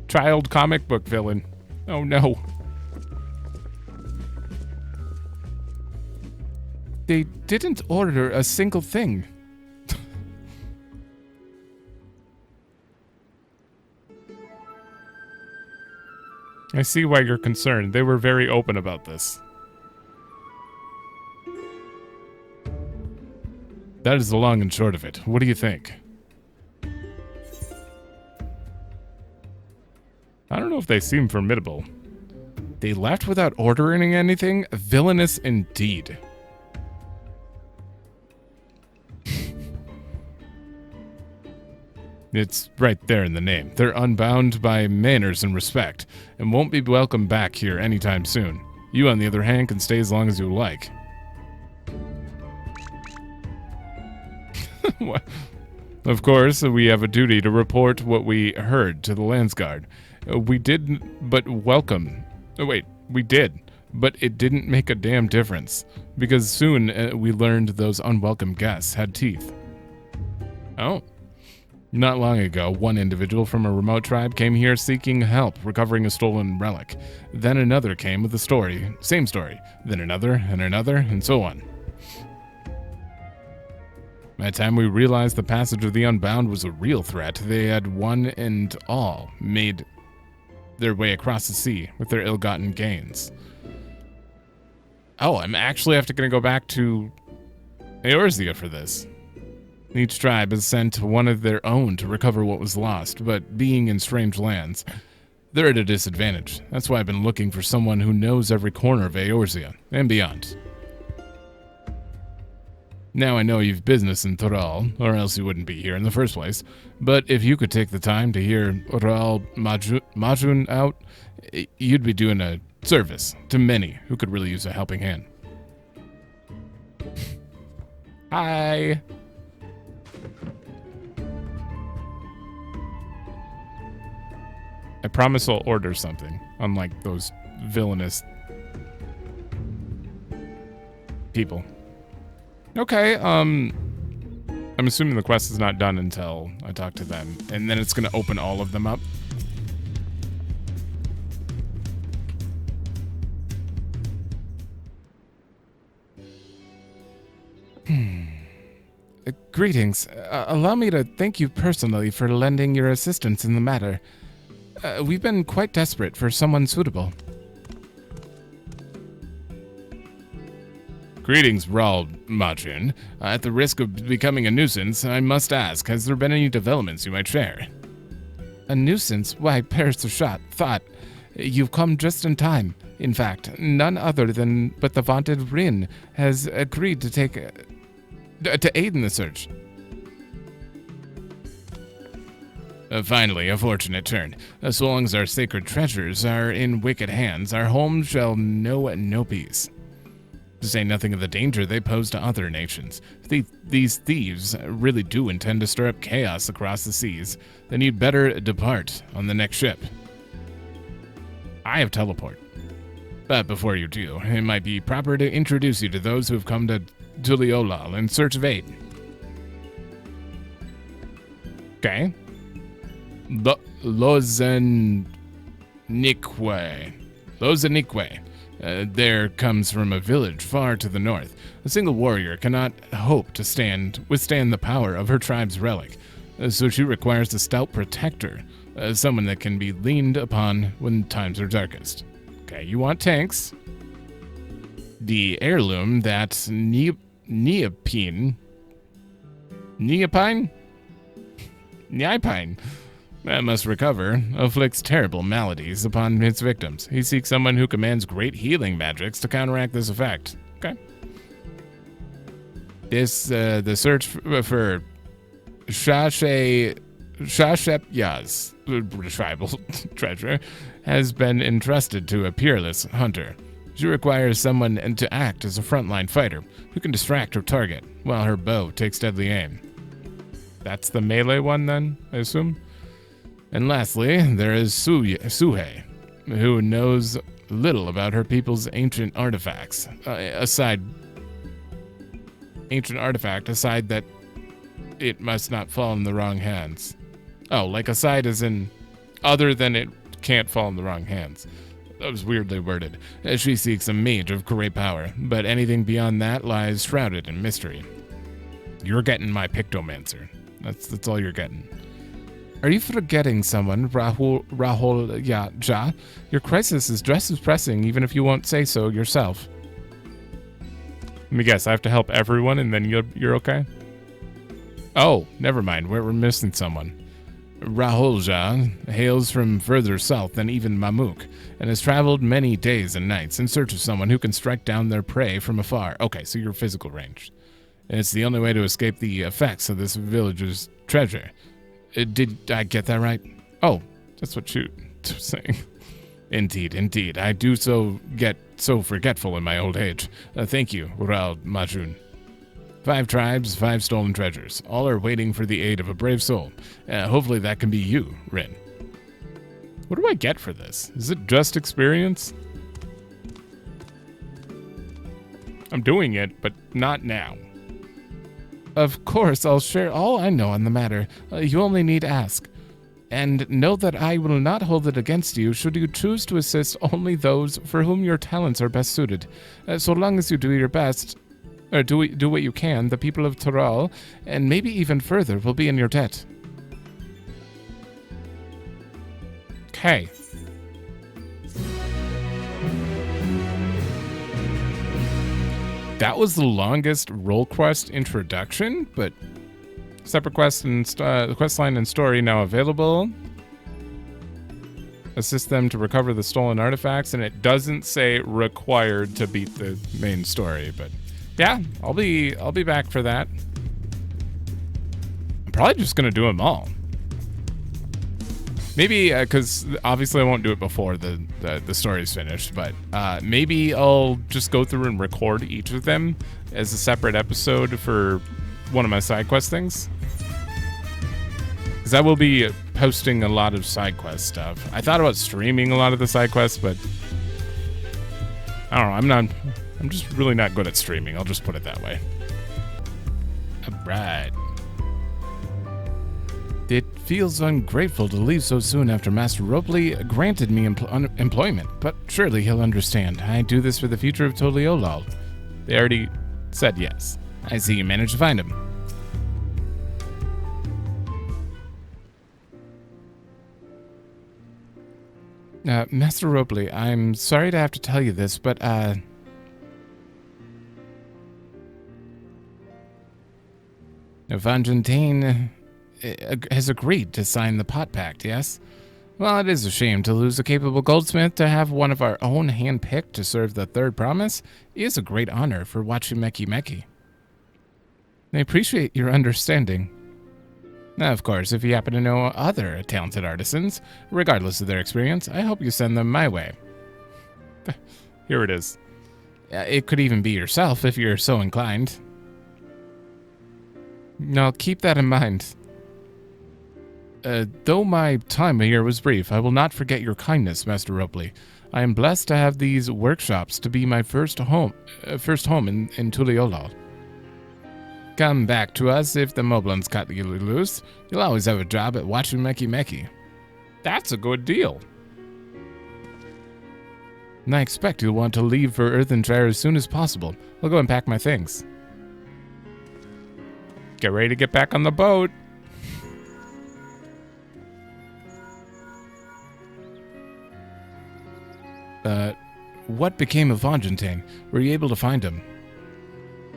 Speaker 1: child comic book villain. Oh no. They didn't order a single thing. I see why you're concerned. They were very open about this. That is the long and short of it. What do you think? I don't know if they seem formidable. They left without ordering anything? Villainous indeed. It's right there in the name. They're unbound by manners and respect, and won't be welcome back here anytime soon. You, on the other hand, can stay as long as you like. Of course, we have a duty to report what we heard to the Landsguard. We did, but welcome. We did, but it didn't make a damn difference, because soon we learned those unwelcome guests had teeth. Oh. Not long ago, one individual from a remote tribe came here seeking help recovering a stolen relic. Then another came with a story, same story, then another, and so on. By the time we realized the passage of the Unbound was a real threat, they had one and all made their way across the sea with their ill-gotten gains. Oh, I'm actually going to go back to Eorzea for this. Each tribe has sent one of their own to recover what was lost, but being in strange lands, they're at a disadvantage. That's why I've been looking for someone who knows every corner of Eorzea and beyond. Now I know you've business in Tural, or else you wouldn't be here in the first place, but if you could take the time to hear Tural Majun out, you'd be doing a service to many who could really use a helping hand. Hi! I promise I'll order something, unlike those villainous people. Okay, I'm assuming the quest is not done until I talk to them, and then it's going to open all of them up. Greetings. Allow me to thank you personally for lending your assistance in the matter. We've been quite desperate for someone suitable. Greetings, Raul Majin. At the risk of becoming a nuisance, I must ask, has there been any developments you might share? A nuisance? Why, perish the thought. You've come just in time. In fact, none other than but the vaunted Rin has agreed to aid in the search. Finally, a fortunate turn. So long as our sacred treasures are in wicked hands, our home shall know no peace. To say nothing of the danger they pose to other nations. If these thieves really do intend to stir up chaos across the seas, then you'd better depart on the next ship. I have teleport. But before you do, it might be proper to introduce you to those who have come to Tuliolal in search of aid. Okay. Lozanique. There comes from a village far to the north. A single warrior cannot hope to withstand the power of her tribe's relic, so she requires a stout protector, someone that can be leaned upon when times are darkest. Okay, you want tanks. The heirloom that Neopine must recover afflicts terrible maladies upon its victims. He seeks someone who commands great healing magics to counteract this effect. Okay. The search for Shashepya's tribal treasure has been entrusted to a peerless hunter. She requires someone to act as a frontline fighter who can distract her target while her bow takes deadly aim. That's the melee one then, I assume? And lastly, there is Suhei, who knows little about her people's ancient artifacts, aside that it must not fall in the wrong hands. Oh, like aside as in other than it can't fall in the wrong hands. That was weirdly worded. She seeks a mage of great power, but anything beyond that lies shrouded in mystery. You're getting my Pictomancer. That's all you're getting. Are you forgetting someone, Rahul Ja? Your crisis is just as pressing, even if you won't say so yourself. Let me guess, I have to help everyone and then you're okay? Oh, never mind, we're missing someone. Rahul Ja hails from further south than even Mamuk, and has traveled many days and nights in search of someone who can strike down their prey from afar. Okay, so you're physical range. And it's the only way to escape the effects of this village's treasure. Did I get that right? Oh, that's what you were saying. Indeed. I do get so forgetful in my old age. Thank you, Ural Majun. 5 tribes, 5 stolen treasures. All are waiting for the aid of a brave soul. Hopefully that can be you, Rin. What do I get for this? Is it just experience? I'm doing it, but not now. Of course, I'll share all I know on the matter. You only need ask. And know that I will not hold it against you should you choose to assist only those for whom your talents are best suited. So long as you do your best, or do what you can, the people of Tural, and maybe even further, will be in your debt. Okay. That was the longest role quest introduction, but separate quest and quest line and story now available. Assist them to recover the stolen artifacts, and it doesn't say required to beat the main story, but yeah, I'll be back for that. I'm probably just gonna do them all. Maybe, because obviously I won't do it before the story's finished, but maybe I'll just go through and record each of them as a separate episode for one of my side quest things. Because I will be posting a lot of side quest stuff. I thought about streaming a lot of the side quests, but I don't know, I'm just really not good at streaming, I'll just put it that way. Alright. It feels ungrateful to leave so soon after Master Ropley granted me employment, but surely he'll understand. I do this for the future of Tural. They already said yes. I see you managed to find him. Master Ropley, I'm sorry to have to tell you this, but Evangeline has agreed to sign the pot pact, yes? Well, it is a shame to lose a capable goldsmith. To have one of our own hand-picked to serve the third promise is a great honor for Wachimeki. I appreciate your understanding. Now, of course, if you happen to know other talented artisans, regardless of their experience, I hope you send them my way. Here it is. It could even be yourself if you're so inclined. Now, keep that in mind. Though my time here was brief, I will not forget your kindness, Master Ropley. I am blessed to have these workshops to be my first home in Tural. Come back to us if the Moblins cut you loose. You'll always have a job at Wachimeki. That's a good deal. And I expect you'll want to leave for Earthenshire as soon as possible. I'll go and pack my things. Get ready to get back on the boat. What became of Vanjantane? Were you able to find him?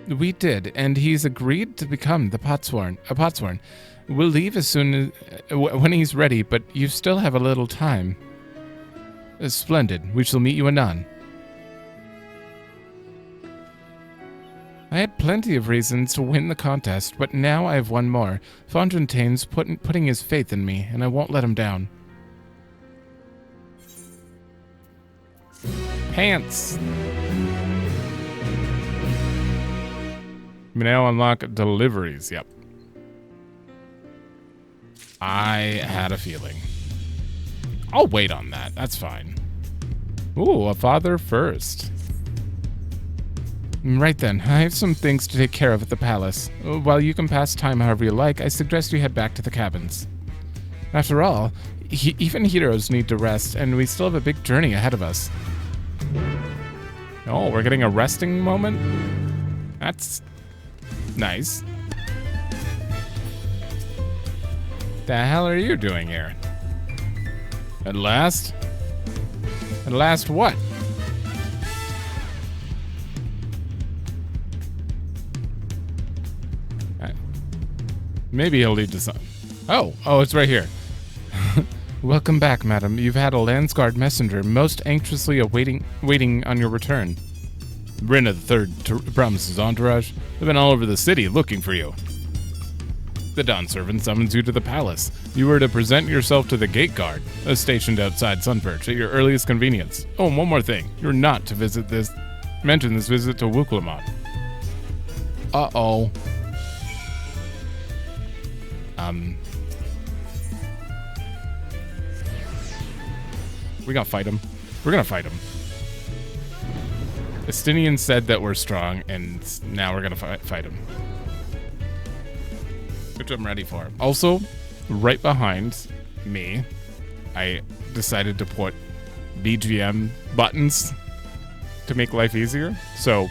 Speaker 1: We did, and he's agreed to become a potsworn. We'll leave as soon as when he's ready, but you still have a little time. Splendid. We shall meet you anon. I had plenty of reasons to win the contest, but now I have one more. Vanjantane's putting his faith in me, and I won't let him down. Pants. We now unlock deliveries. Yep. I had a feeling. I'll wait on that. That's fine. Ooh, a father first. Right then, I have some things to take care of at the palace. While you can pass time however you like, I suggest you head back to the cabins. After all, even heroes need to rest, and we still have a big journey ahead of us. Oh, we're getting a resting moment? That's nice. The hell are you doing here? At last? At last what? Maybe he'll lead to some. Oh, it's right here. Welcome back, madam. You've had a Landsguard messenger most anxiously waiting on your return. Brynna III promises entourage. They've been all over the city looking for you. The Dawn servant summons you to the palace. You are to present yourself to the gate guard, stationed outside Sunperch, at your earliest convenience. Oh, and one more thing. You're not to mention this visit to Wuklamot. Uh-oh. We gotta fight him. We're gonna fight him. Estinian said that we're strong, and now we're gonna fight him. Which I'm ready for. Also, right behind me, I decided to put BGM buttons to make life easier. So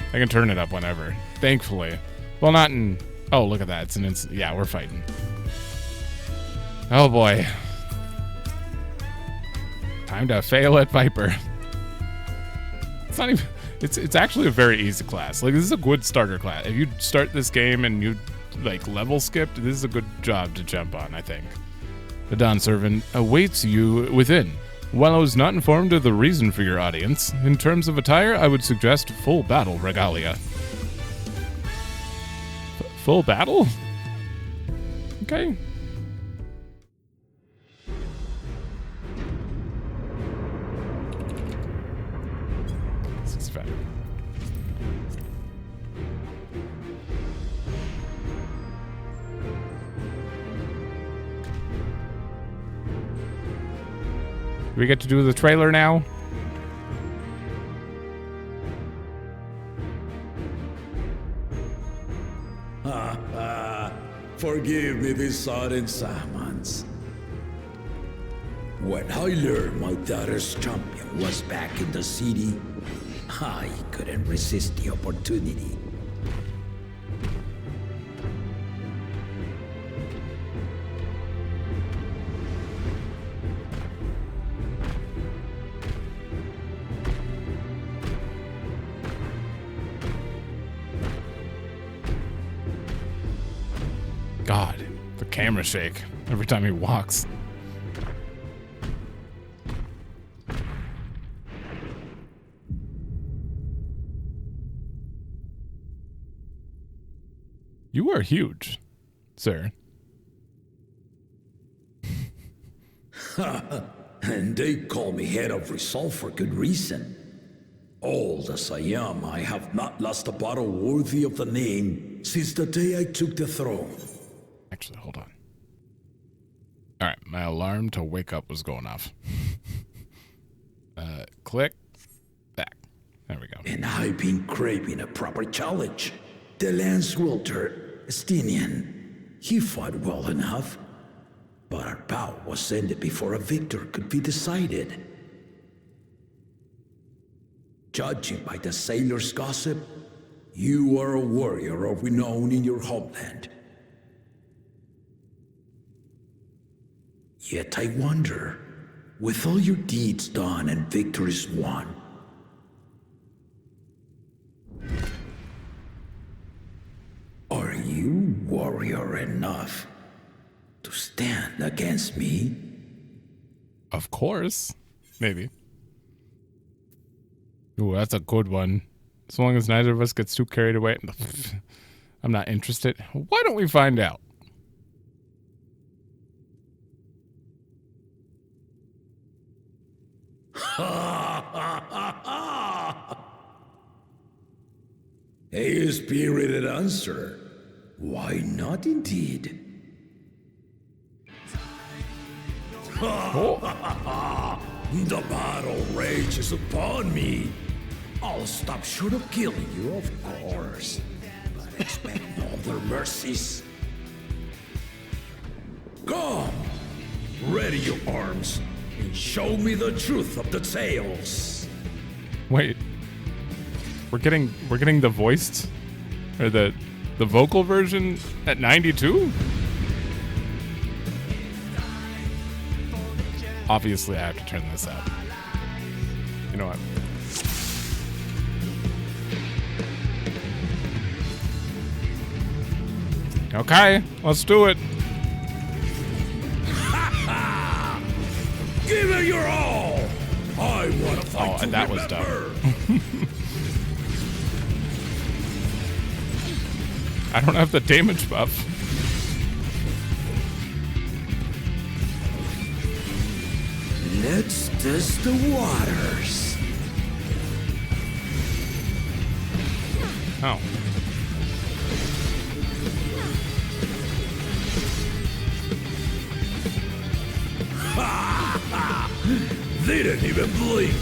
Speaker 1: I can turn it up whenever. Thankfully. Well, not in... Oh, look at that. It's an instant... Yeah, we're fighting. Oh, boy. Time to fail at Viper. It's not even... It's actually a very easy class. Like, this is a good starter class. If you start this game and you, like, level skipped, this is a good job to jump on, I think. The Dawn Servant awaits you within. While I was not informed of the reason for your audience, in terms of attire, I would suggest full battle regalia. Full battle? Okay. This is fun. Do we get to do the trailer now?
Speaker 2: Forgive me this sudden summons. When I learned my daughter's champion was back in the city, I couldn't resist the opportunity.
Speaker 1: God, the camera shake every time he walks. You are huge, sir.
Speaker 2: And they call me head of resolve for good reason. Old as I am, I have not lost a battle worthy of the name since the day I took the throne.
Speaker 1: Actually, hold on. All right, my alarm to wake up was going off. Click. Back. There we go.
Speaker 2: And I've been craving a proper challenge. The Lance Wilter, Estinian, he fought well enough, but our bout was ended before a victor could be decided. Judging by the sailor's gossip, you are a warrior of renown in your homeland. Yet I wonder, with all your deeds done and victories won, are you warrior enough to stand against me?
Speaker 1: Of course. Maybe. Ooh, that's a good one. As long as neither of us gets too carried away. I'm not interested. Why don't we find out?
Speaker 2: A spirited answer. Why not indeed? The battle rages upon me. I'll stop short of killing you, of course. But expect no other mercies. Come! Ready your arms and show me the truth of the tales.
Speaker 1: Wait. We're getting the voiced or the The vocal version at 92? Obviously, I have to turn this up. You know what? Okay, let's do it.
Speaker 2: Give it your all! I want to fight to
Speaker 1: that was
Speaker 2: remember.
Speaker 1: I don't have the damage buff.
Speaker 2: Let's test the waters.
Speaker 1: Oh.
Speaker 2: They didn't even blink.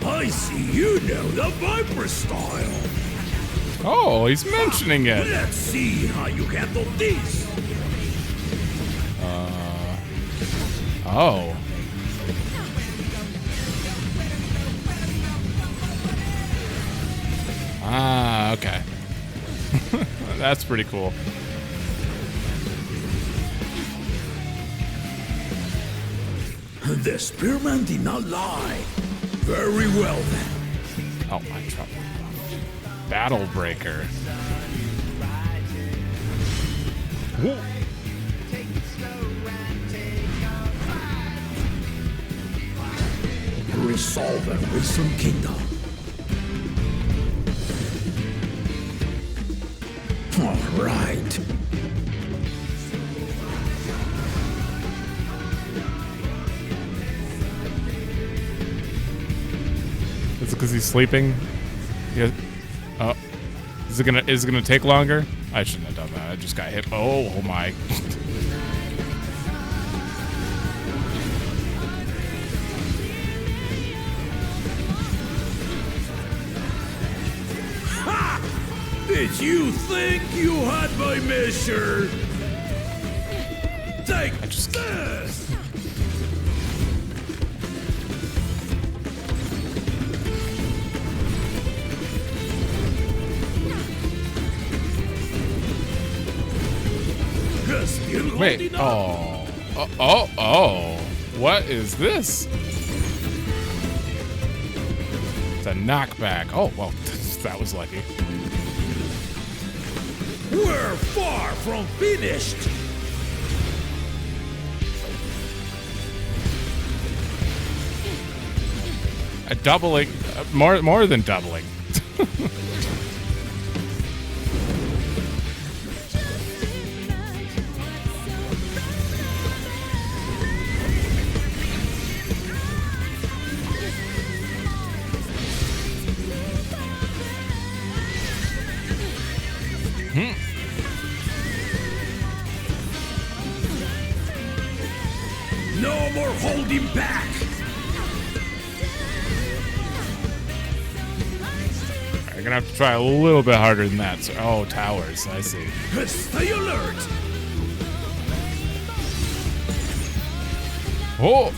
Speaker 2: I see you know the Viper style.
Speaker 1: Oh, he's mentioning it.
Speaker 2: Let's see how you handle this.
Speaker 1: Oh. Ah, okay. That's pretty cool.
Speaker 2: The spearman did not lie. Very well then.
Speaker 1: Oh, my trouble. Battle Breaker. Whoa.
Speaker 2: Resolve and Wisdom Kingdom. All right.
Speaker 1: Is it because he's sleeping? Yeah. Oh. Is it gonna take longer? I shouldn't have done that. I just got hit. Oh my.
Speaker 2: Did you think you had my measure? Take this!
Speaker 1: Wait. Oh. Oh. What is this? It's a knockback. Oh, well, that was lucky.
Speaker 2: We're far from finished.
Speaker 1: A doubling, more than doubling.
Speaker 2: No more holding back.
Speaker 1: I'm gonna have to try a little bit harder than that. So, oh, towers. I see.
Speaker 2: Stay alert.
Speaker 1: Oh!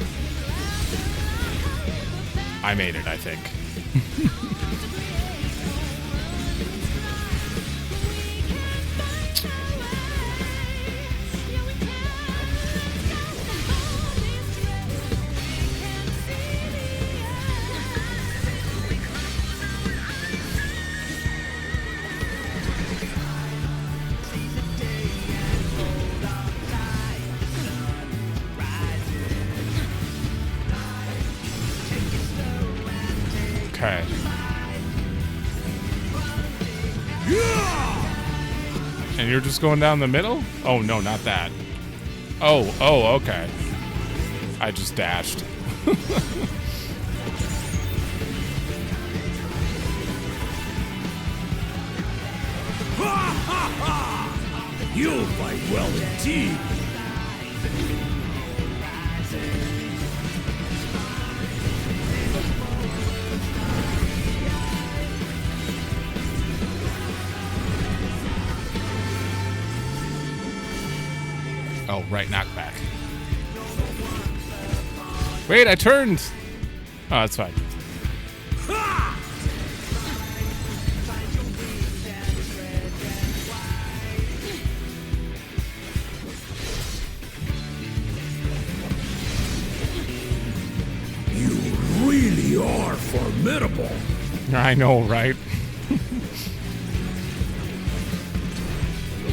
Speaker 1: I made it, I think. Okay. And you're just going down the middle? Oh, no, not that. Oh, okay. I just dashed.
Speaker 2: You'll fight well indeed.
Speaker 1: Oh, right, knockback. Wait, I turned. Oh, that's fine.
Speaker 2: You really are formidable.
Speaker 1: I know, right?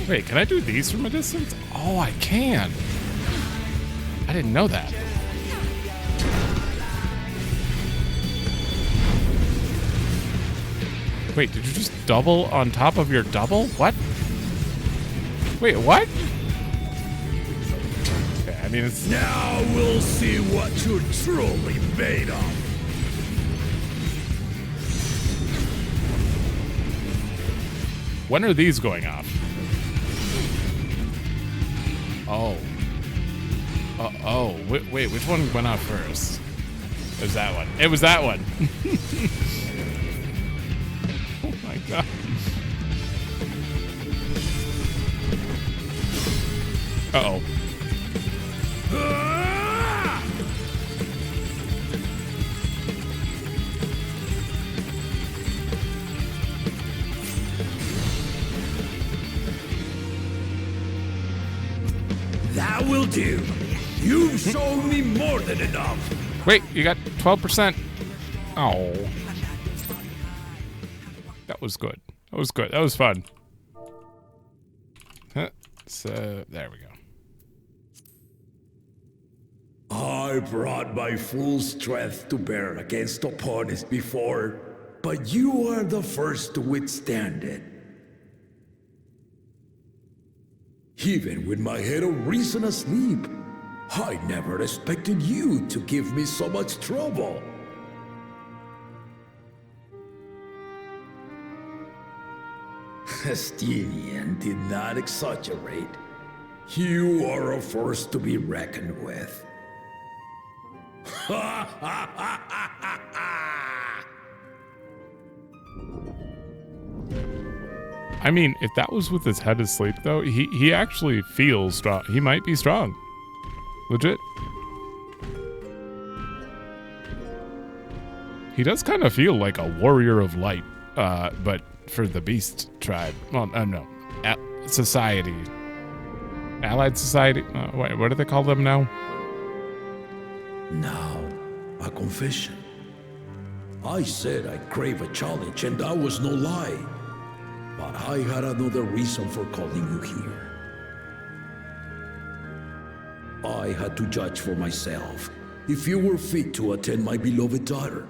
Speaker 1: Wait, can I do these from a distance? Oh, I can. I didn't know that. Wait, did you just double on top of your double? What? Wait, what? Okay, I mean, it's...
Speaker 2: Now we'll see what you're truly made of.
Speaker 1: When are these going off? Oh. Oh, wait, which one went off first? It was that one. It was that one. Oh my god. Uh-oh.
Speaker 2: That will do. You've shown me more than enough.
Speaker 1: Wait, you got 12%. Oh. That was good. That was good. That was fun. So, there we go.
Speaker 2: I brought my full strength to bear against opponents before, but you are the first to withstand it. Even with my head of reason asleep, I never expected you to give me so much trouble. Estinian did not exaggerate. You are a force to be reckoned with.
Speaker 1: I mean, if that was with his head asleep, though, he actually feels strong. He might be strong. Legit. He does kind of feel like a warrior of light, but for the beast tribe. Well, no. Society. Allied society? What do they call them now?
Speaker 2: Now, a confession. I said I crave a challenge, and that was no lie. But I had another reason for calling you here. I had to judge for myself if you were fit to attend my beloved daughter.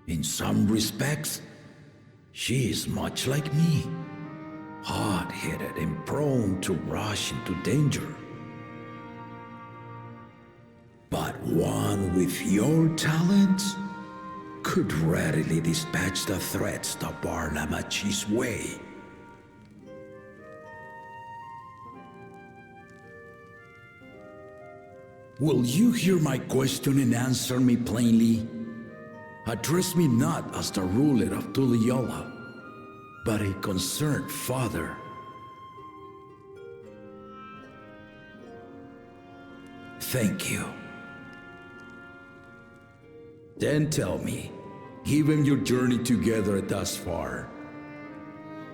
Speaker 2: In some respects, she is much like me. Hot-headed and prone to rush into danger. But one with your talents could readily dispatch the threats that bar Lamachi's way. Will you hear my question and answer me plainly? Address me not as the ruler of Tuliyola, but a concerned father. Thank you. Then tell me, given your journey together thus far,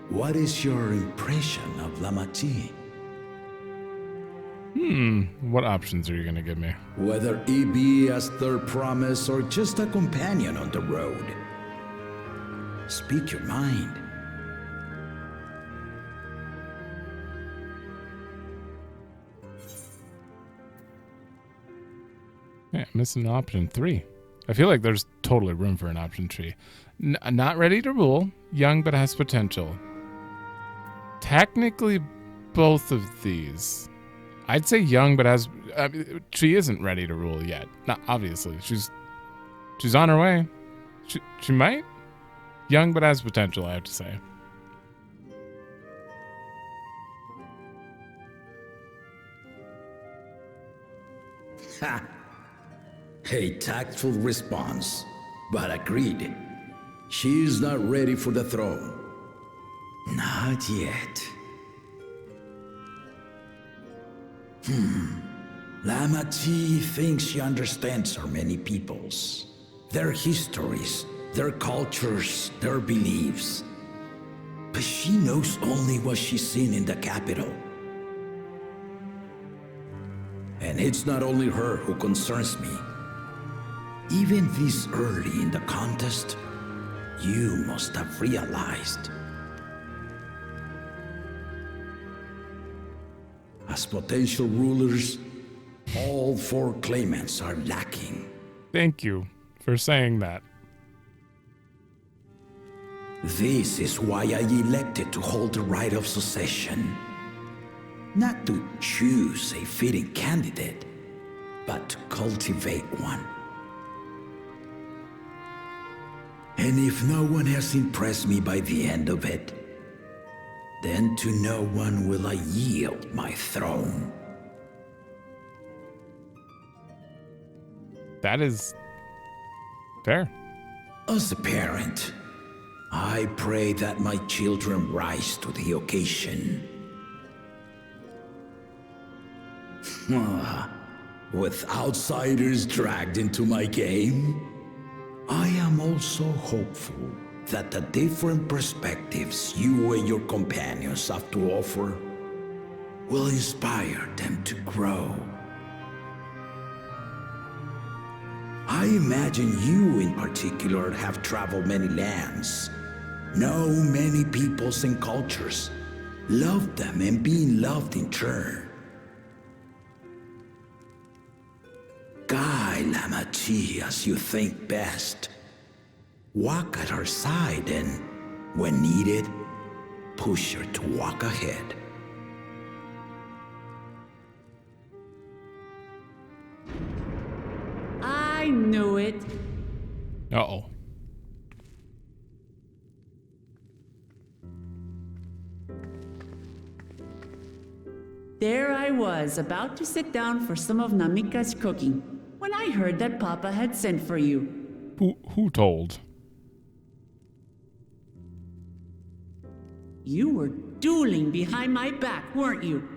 Speaker 2: what is your impression of Lamachi?
Speaker 1: What options are you gonna give me?
Speaker 2: Whether it be as third promise or just a companion on the road. Speak your mind.
Speaker 1: Yeah, missing option 3. I feel like there's totally room for an option 3. Not ready to rule, young but has potential. Technically, both of these. I'd say young but has... she isn't ready to rule yet. Not obviously. She's on her way. She might? Young but has potential, I have to say.
Speaker 2: Ha! A tactful response, but agreed. She is not ready for the throne. Not yet. Lama Chi thinks she understands our many peoples, their histories, their cultures, their beliefs. But she knows only what she's seen in the capital. And it's not only her who concerns me. Even this early in the contest, you must have realized. As potential rulers, all 4 claimants are lacking.
Speaker 1: Thank you for saying that.
Speaker 2: This is why I elected to hold the right of succession. Not to choose a fitting candidate, but to cultivate one. And if no one has impressed me by the end of it, then to no one will I yield my throne.
Speaker 1: That is fair.
Speaker 2: As a parent, I pray that my children rise to the occasion. With outsiders dragged into my game, I am also hopeful that the different perspectives you and your companions have to offer will inspire them to grow. I imagine you in particular have traveled many lands, know many peoples and cultures, loved them and being loved in turn. Guide Lama Chi as you think best. Walk at her side and, when needed, push her to walk ahead.
Speaker 3: I knew it.
Speaker 1: Uh-oh.
Speaker 3: There I was, about to sit down for some of Namika's cooking, when I heard that Papa had sent for you.
Speaker 1: Who told?
Speaker 3: You were dueling behind my back, weren't you?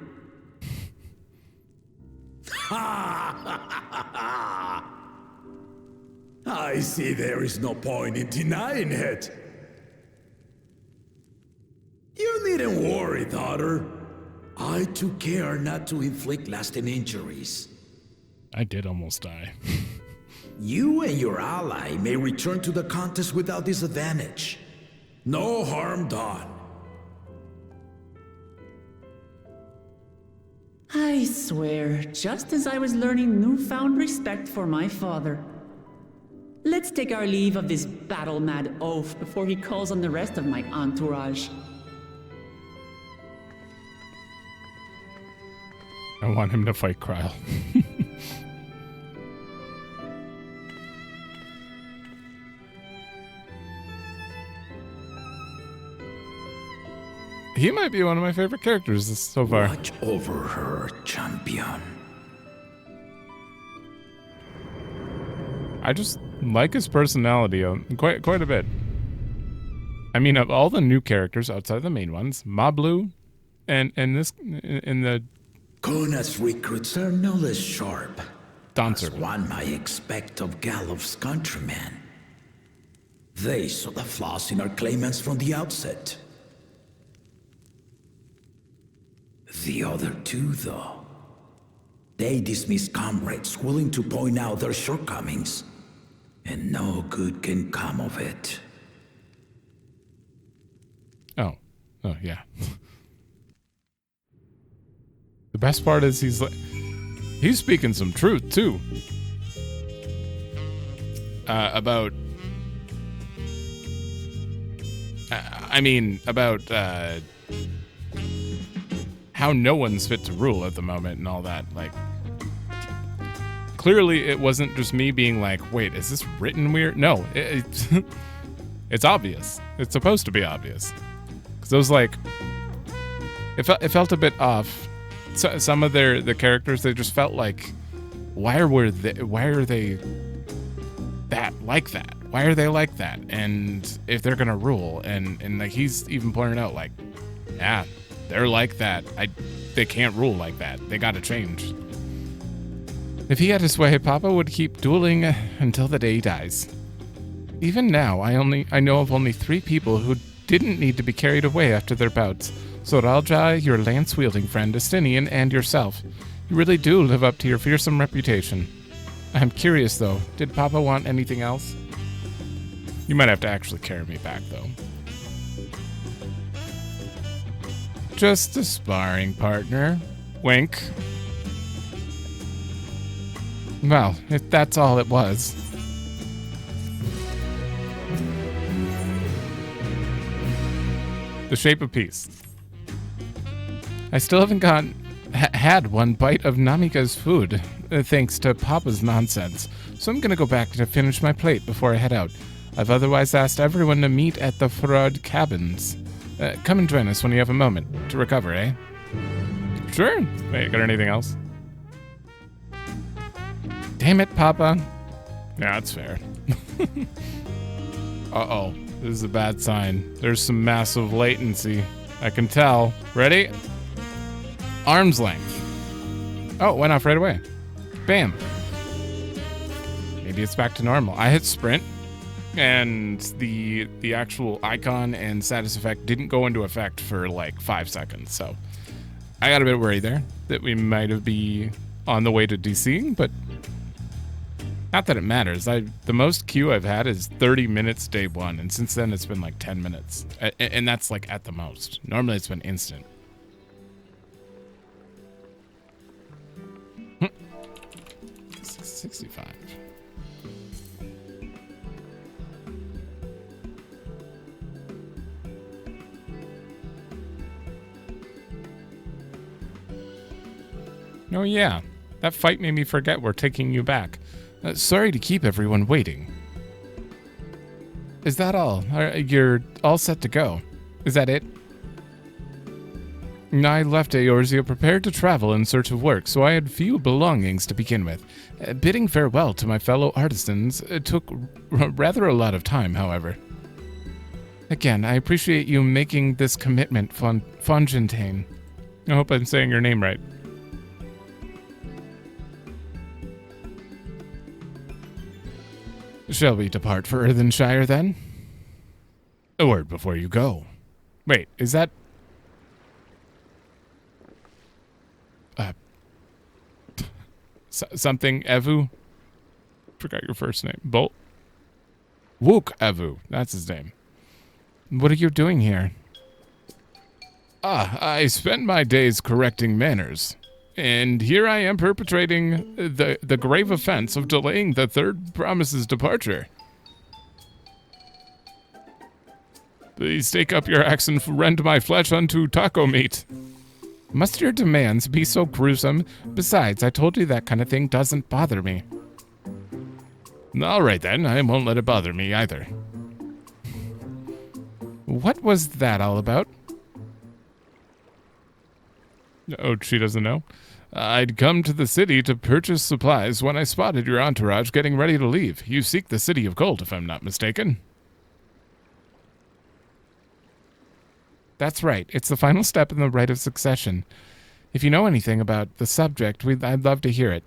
Speaker 2: I see there is no point in denying it. You needn't worry, daughter. I took care not to inflict lasting injuries.
Speaker 1: I did almost die.
Speaker 2: You and your ally may return to the contest without disadvantage. No harm done.
Speaker 3: I swear, just as I was learning newfound respect for my father. Let's take our leave of this battle-mad oaf before he calls on the rest of my entourage.
Speaker 1: I want him to fight Kryl. He might be one of my favorite characters so far.
Speaker 2: Watch over her, champion.
Speaker 1: I just like his personality quite a bit. I mean, of all the new characters outside the main ones, Mablu and the
Speaker 2: Kona's recruits are no less sharp.
Speaker 1: Dawntrail.
Speaker 2: As one might expect of Galof's countrymen. They saw the flaws in our claimants from the outset. The other two, though, they dismiss comrades willing to point out their shortcomings, and no good can come of it.
Speaker 1: Oh, yeah. The best part is he's speaking some truth too. About how no one's fit to rule at the moment and all that. Like, clearly it wasn't just me being like, wait, is this written weird? No, it's obvious. It's supposed to be obvious. Because I was like, it felt a bit off. So, some of the characters, they just felt like, why are they that like that? why are they like that? And if they're gonna rule, and like he's even pointing out, like, yeah, they're like that. They can't rule like that. They gotta change. If he had his way, Papa would keep dueling until the day he dies. Even now, I know of only 3 people who didn't need to be carried away after their bouts. Soralja, your lance-wielding friend, Estinian, and yourself. You really do live up to your fearsome reputation. I'm curious, though. Did Papa want anything else? You might have to actually carry me back, though. Just a sparring partner. Wink. Well, if that's all it was. The Shape of Peace. I still haven't had one bite of Namika's food, thanks to Papa's nonsense, so I'm gonna go back to finish my plate before I head out. I've otherwise asked everyone to meet at the Fraud Cabins. Come and join us when you have a moment to recover, eh? Sure. Wait, got anything else? Damn it, Papa. Yeah, that's fair. Uh-oh. This is a bad sign. There's some massive latency. I can tell. Ready? Arm's length. Oh, it went off right away. Bam. Maybe it's back to normal. I hit sprint, and the actual icon and status effect didn't go into effect for like 5 seconds. So I got a bit worried there that we might have been on the way to DCing, but not that it matters. The most queue I've had is 30 minutes day 1, and since then it's been like 10 minutes. And that's like at the most. Normally it's been instant. 65. Oh yeah, that fight made me forget we're taking you back. Sorry to keep everyone waiting. Is that all? You're all set to go. Is that it? I left Eorzea prepared to travel in search of work, so I had few belongings to begin with. Bidding farewell to my fellow artisans took rather a lot of time, however. Again, I appreciate you making this commitment, Fongentain. I hope I'm saying your name right. Shall we depart for Earthenshire, then? A word before you go. Wait, is that... something Evu? Forgot your first name. Bolt? Wook Evu, that's his name. What are you doing here? I spend my days correcting manners. And here I am perpetrating the grave offense of delaying the third promise's departure. Please take up your axe and rend my flesh unto taco meat. Must your demands be so gruesome? Besides, I told you that kind of thing doesn't bother me. All right then, I won't let it bother me either. What was that all about? Oh, she doesn't know? I'd come to the city to purchase supplies when I spotted your entourage getting ready to leave. You seek the City of Gold, if I'm not mistaken. That's right. It's the final step in the rite of succession. If you know anything about the subject, I'd love to hear it.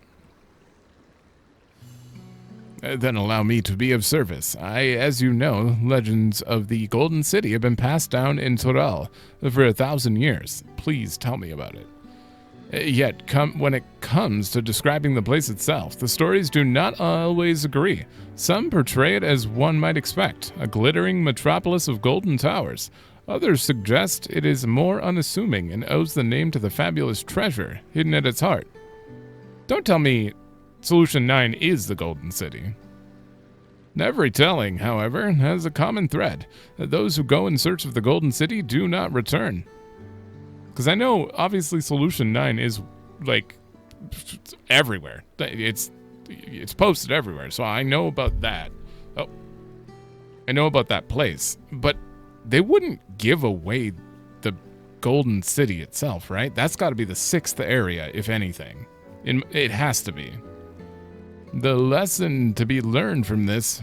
Speaker 1: Then allow me to be of service. As you know, legends of the Golden City have been passed down in Tural for 1,000 years. Please tell me about it. Yet, when it comes to describing the place itself, the stories do not always agree. Some portray it as one might expect, a glittering metropolis of golden towers. Others suggest it is more unassuming and owes the name to the fabulous treasure hidden at its heart. Don't tell me Solution 9 is the Golden City. Every telling, however, has a common thread, that those who go in search of the Golden City do not return. Because I know, obviously, Solution 9 is, like, everywhere. It's posted everywhere, so I know about that. Oh, I know about that place. But they wouldn't give away the Golden City itself, right? That's got to be the 6th area, if anything. It has to be. The lesson to be learned from this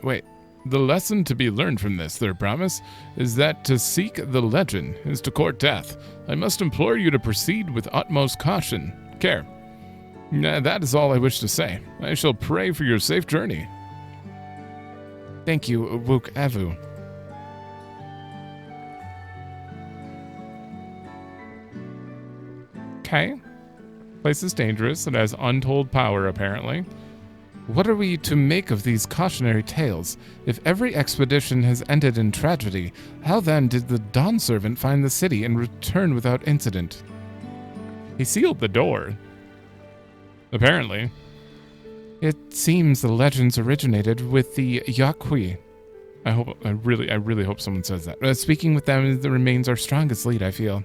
Speaker 1: Wait. The lesson to be learned from this, their promise, is that to seek the legend is to court death. I must implore you to proceed with utmost caution. Care. That is all I wish to say. I shall pray for your safe journey. Thank you, Wook Avu. Okay. Place is dangerous. It has untold power, apparently. What are we to make of these cautionary tales? If every expedition has ended in tragedy, how then did the Dawn Servant find the city and return without incident? He sealed the door. Apparently. It seems the legends originated with the Yaqui. I really hope someone says that. Speaking with them remains our strongest lead, I feel.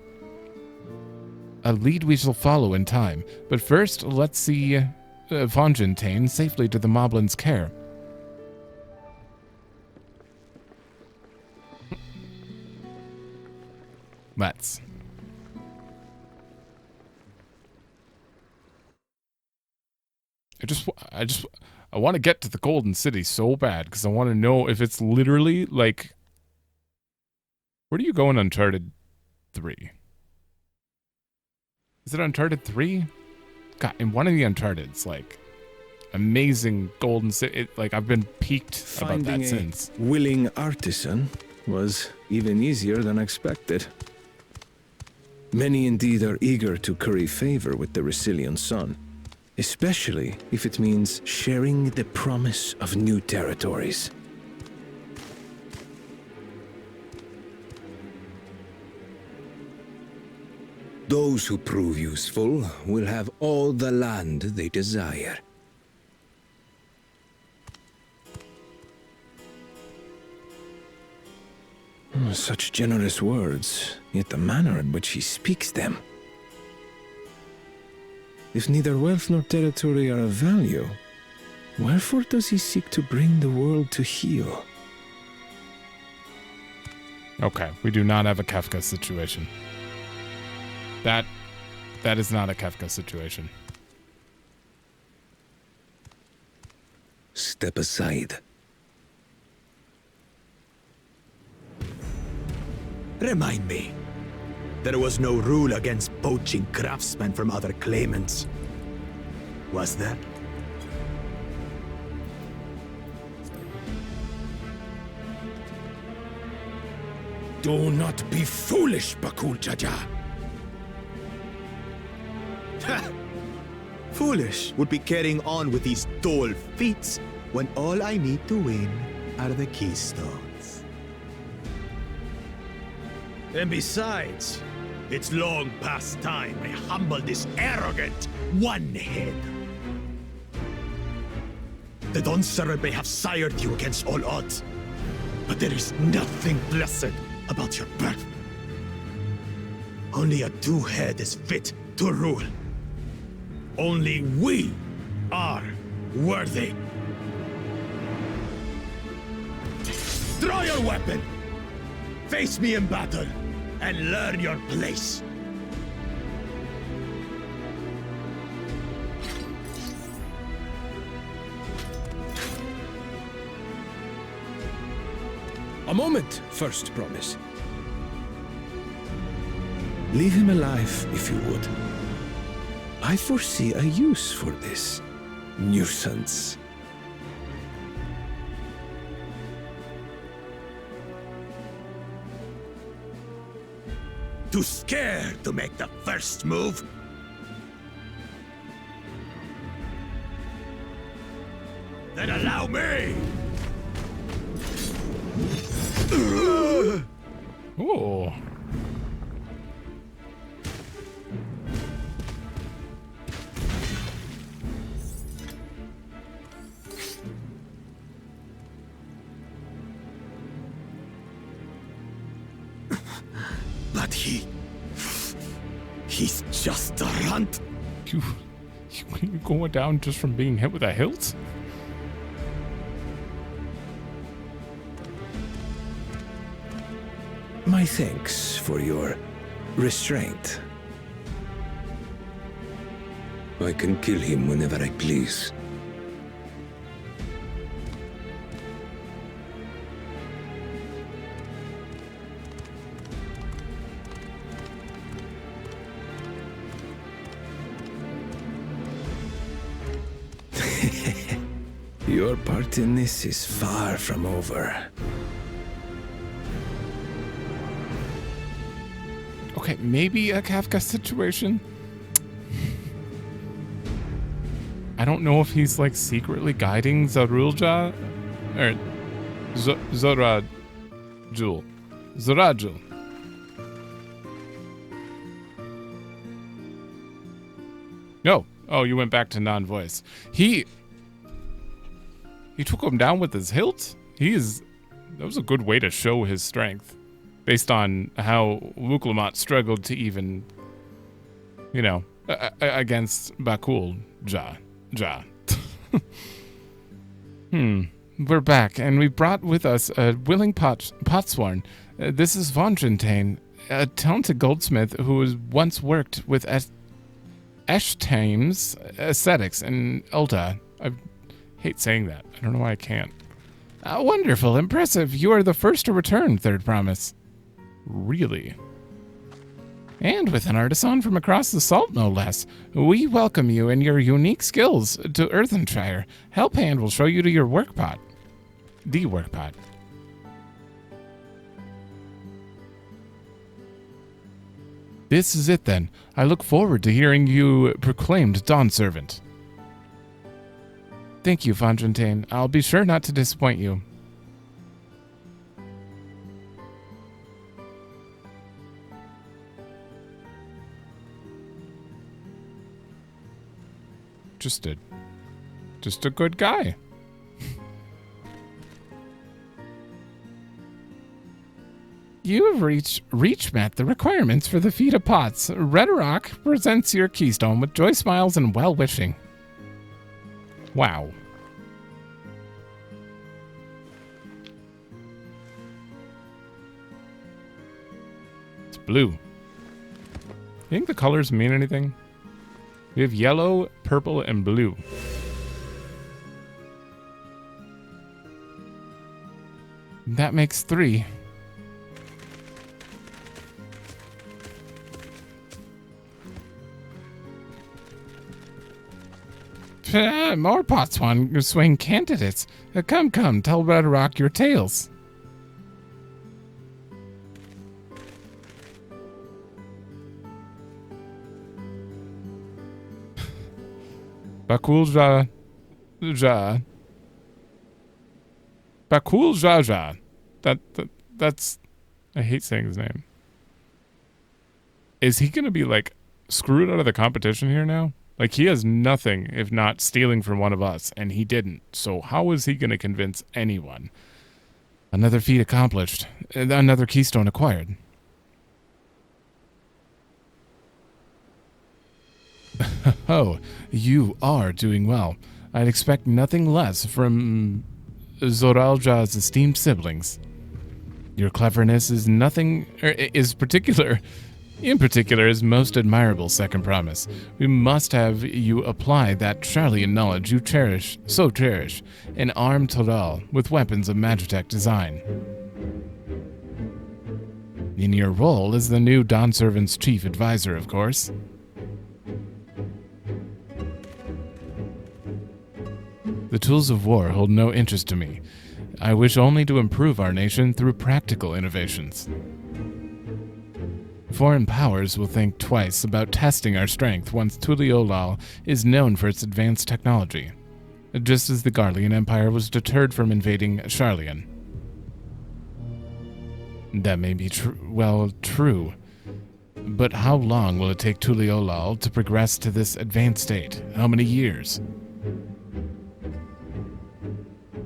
Speaker 1: A lead we shall follow in time. But first, let's see Vonjintane safely to the Moblin's care. Let's. I want to get to the Golden City so bad because I want to know if it's literally like. Where do you go in Uncharted 3? Is it Uncharted 3? God, in one of the Uncharted's, like, amazing Golden City. Like, I've been piqued about that since.
Speaker 4: Willing artisan was even easier than expected. Many indeed are eager to curry favor with the Resilient Sun, especially if it means sharing the promise of new territories.
Speaker 2: Those who prove useful will have all the land they desire.
Speaker 4: Such generous words, yet the manner in which he speaks them. If neither wealth nor territory are of value, wherefore does he seek to bring the world to heel?
Speaker 1: Okay, we do not have a Kefka situation. That is not a Kefka situation.
Speaker 2: Step aside.
Speaker 5: Remind me. There was no rule against poaching craftsmen from other claimants. Was there?
Speaker 2: Do not be foolish, Bakul Jaja.
Speaker 5: Foolish would be carrying on with these dull feats when all I need to win are the keystones. And besides, it's long past time I humble this arrogant one-head. The Dawn Servant may have sired you against all odds, but there is nothing blessed about your birth. Only a two-head is fit to rule. Only we are worthy. Draw your weapon! Face me in battle, and learn your place.
Speaker 2: A moment, First Promise.
Speaker 4: Leave him alive, if you would. I foresee a use for this nuisance.
Speaker 5: Too scared to make the first move? Then allow me!
Speaker 1: Ooh.
Speaker 5: But he's just a runt.
Speaker 1: You going down just from being hit with a hilt?
Speaker 4: My thanks for your restraint.
Speaker 2: I can kill him whenever I please.
Speaker 4: Your part in this is far from over.
Speaker 1: Okay, maybe a Kafka situation. I don't know if he's like secretly guiding Zarulja or Zorajul. No. Oh, you went back to non-voice. He took him down with his hilt. That was a good way to show his strength, based on how Wuklamot struggled to even, against Bakul Ja. We're back, and we brought with us a willing potsworn. This is Von Fontaine, a talented goldsmith who has once worked with Eshtaim's Aesthetics in Ulta. I hate saying that. I don't know why I can't. Wonderful, impressive. You are the first to return, Third Promise. Really? And with an artisan from across the salt, no less. We welcome you and your unique skills to Earthenshire. Helphand will show you to your workpot. The workpot. This is it then. I look forward to hearing you proclaimed Dawn Servant. Thank you, Fontaine. I'll be sure not to disappoint you. Just a good guy. You have met the requirements for the feat of pots. Redrock presents your keystone with joy smiles and well-wishing. Wow. It's blue. You think the colors mean anything? We have yellow, purple, and blue. That makes 3. More Potswan swing candidates. Come, tell Redrock your tales. Bakul Jaja. That's I hate saying his name. Is he gonna be like screwed out of the competition here now? Like, he has nothing if not stealing from one of us, and he didn't. So how is he gonna convince anyone? Another feat accomplished. Another keystone acquired. Oh, you are doing well. I'd expect nothing less from Zoralja's esteemed siblings. Your cleverness is in particular is most admirable, Second Promise. We must have you apply that Charlian knowledge you cherish, and arm Tural with weapons of Magitech design. In your role as the new Dawn Servant's chief advisor, of course. The tools of war hold no interest to me. I wish only to improve our nation through practical innovations. Foreign powers will think twice about testing our strength once Tuliolal is known for its advanced technology, just as the Garlean Empire was deterred from invading Charlian. That may be true. But how long will it take Tuliolal to progress to this advanced state? How many years?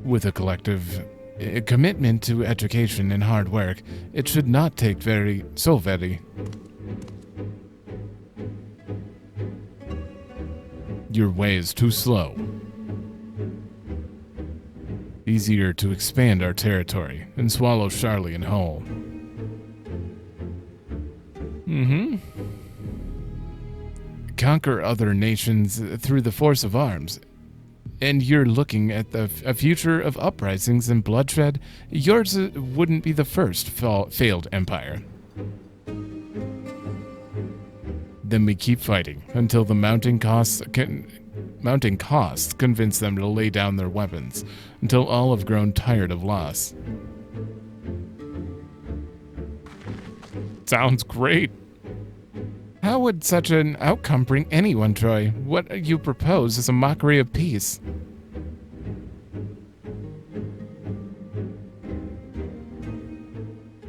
Speaker 1: With a collective commitment to education and hard work, it should not take very. Your way is too slow. Easier to expand our territory and swallow Charlian whole. Conquer other nations through the force of arms. And you're looking at a future of uprisings and bloodshed. Yours wouldn't be the first failed empire. Then we keep fighting until the mounting costs Mounting costs convince them to lay down their weapons until all have grown tired of loss. Sounds great. How would such an outcome bring anyone joy? What you propose is a mockery of peace.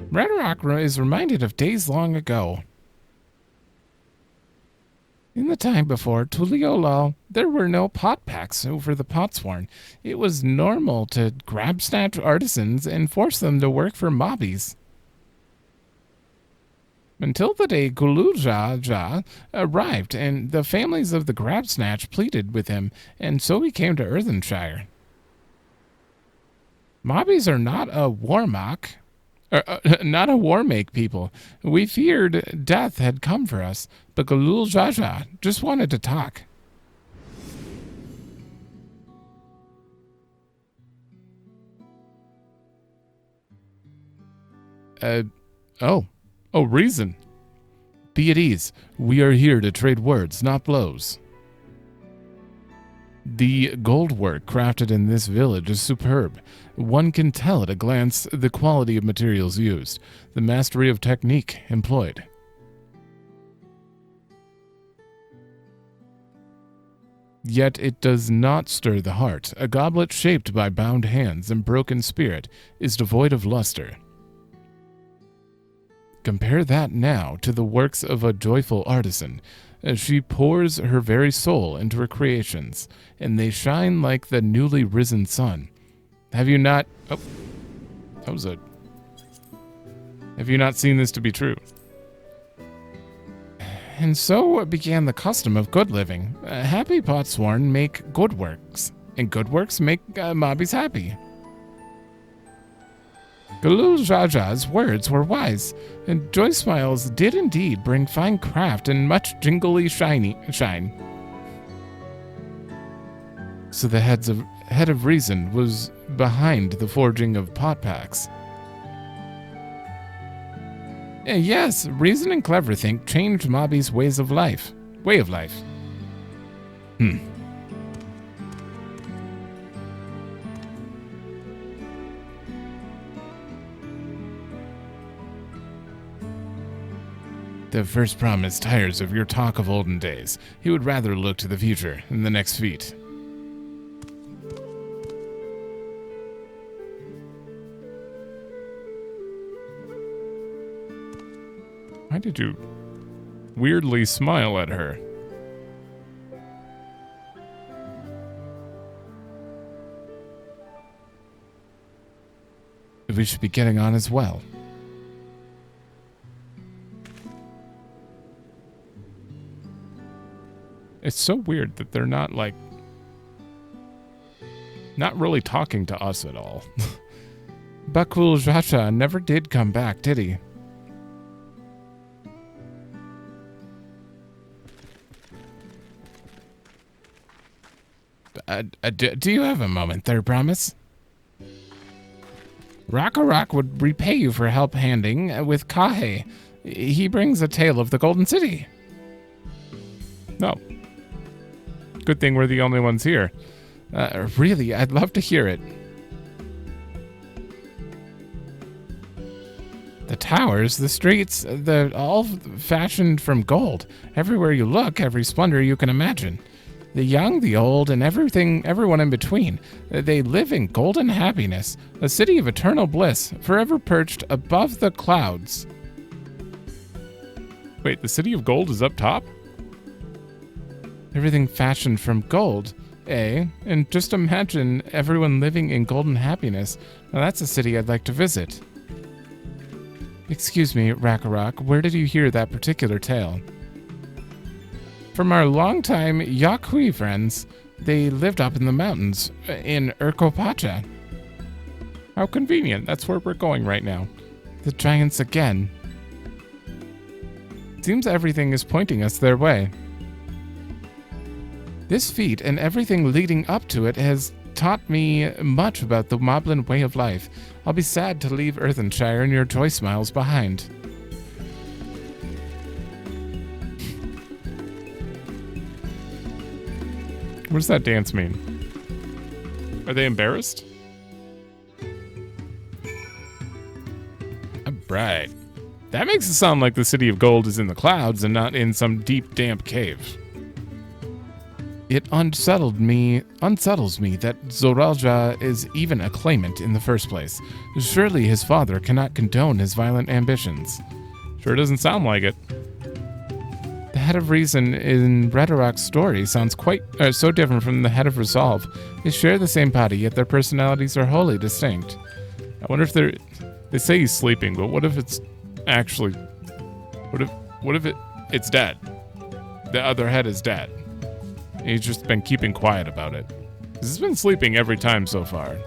Speaker 1: Rhetoric is reminded of days long ago. In the time before Tuliolal, there were no pot packs over the Potsworn. It was normal to grab snatch artisans and force them to work for mobbies. Until the day Gulujaja arrived, and the families of the Grabsnatch pleaded with him, and so he came to Earthenshire. Mobbies are not a warmock, not a warmake people. We feared death had come for us, but Gulujaja just wanted to talk. Oh, reason. Be at ease. We are here to trade words, not blows. The gold work crafted in this village is superb. One can tell at a glance the quality of materials used, the mastery of technique employed. Yet it does not stir the heart. A goblet shaped by bound hands and broken spirit is devoid of luster. Compare that now to the works of a joyful artisan, as she pours her very soul into her creations, and they shine like the newly risen sun. Have you not... Oh, that was a... Have you not seen this to be true? And so began the custom of good living. Happy Potsworn make good works, and good works make mobbies happy. Gulujaja's words were wise, and Joy Smiles did indeed bring fine craft and much jingly shine. So the head of reason was behind the forging of pot packs. Yes, reason and clever think changed Mobby's way of life. The first promise tires of your talk of olden days. He would rather look to the future than the next feat. Why did you weirdly smile at her? We should be getting on as well. It's so weird that they're not really talking to us at all. Bakul Jasha never did come back, did he? Do you have a moment there, Promise? Rakarak would repay you for help handing with Kahe. He brings a tale of the Golden City. No. Good thing we're the only ones here. Really, I'd love to hear it. The towers, the streets, they're all fashioned from gold. Everywhere you look, every splendor you can imagine. The young, the old, and everyone in between. They live in golden happiness, a city of eternal bliss, forever perched above the clouds. Wait, the city of gold is up top? Everything fashioned from gold, eh? And just imagine everyone living in golden happiness. Now that's a city I'd like to visit. Excuse me, Rakarok, where did you hear that particular tale? From our longtime Yakui friends. They lived up in the mountains, in Urkopacha. How convenient, that's where we're going right now. The giants again. Seems everything is pointing us their way. This feat and everything leading up to it has taught me much about the Moblin way of life. I'll be sad to leave Earthenshire and your Joy Smiles behind. What does that dance mean? Are they embarrassed? Right. That makes it sound like the City of Gold is in the clouds and not in some deep, damp cave. It unsettles me that Zoralja is even a claimant in the first place. Surely his father cannot condone his violent ambitions. Sure doesn't sound like it. The head of reason in Redorok's story sounds quite so different from the head of resolve. They share the same body, yet their personalities are wholly distinct. I wonder if they say he's sleeping, but what if it's actually... What if it's dead? The other head is dead. He's just been keeping quiet about it. He's been sleeping every time so far.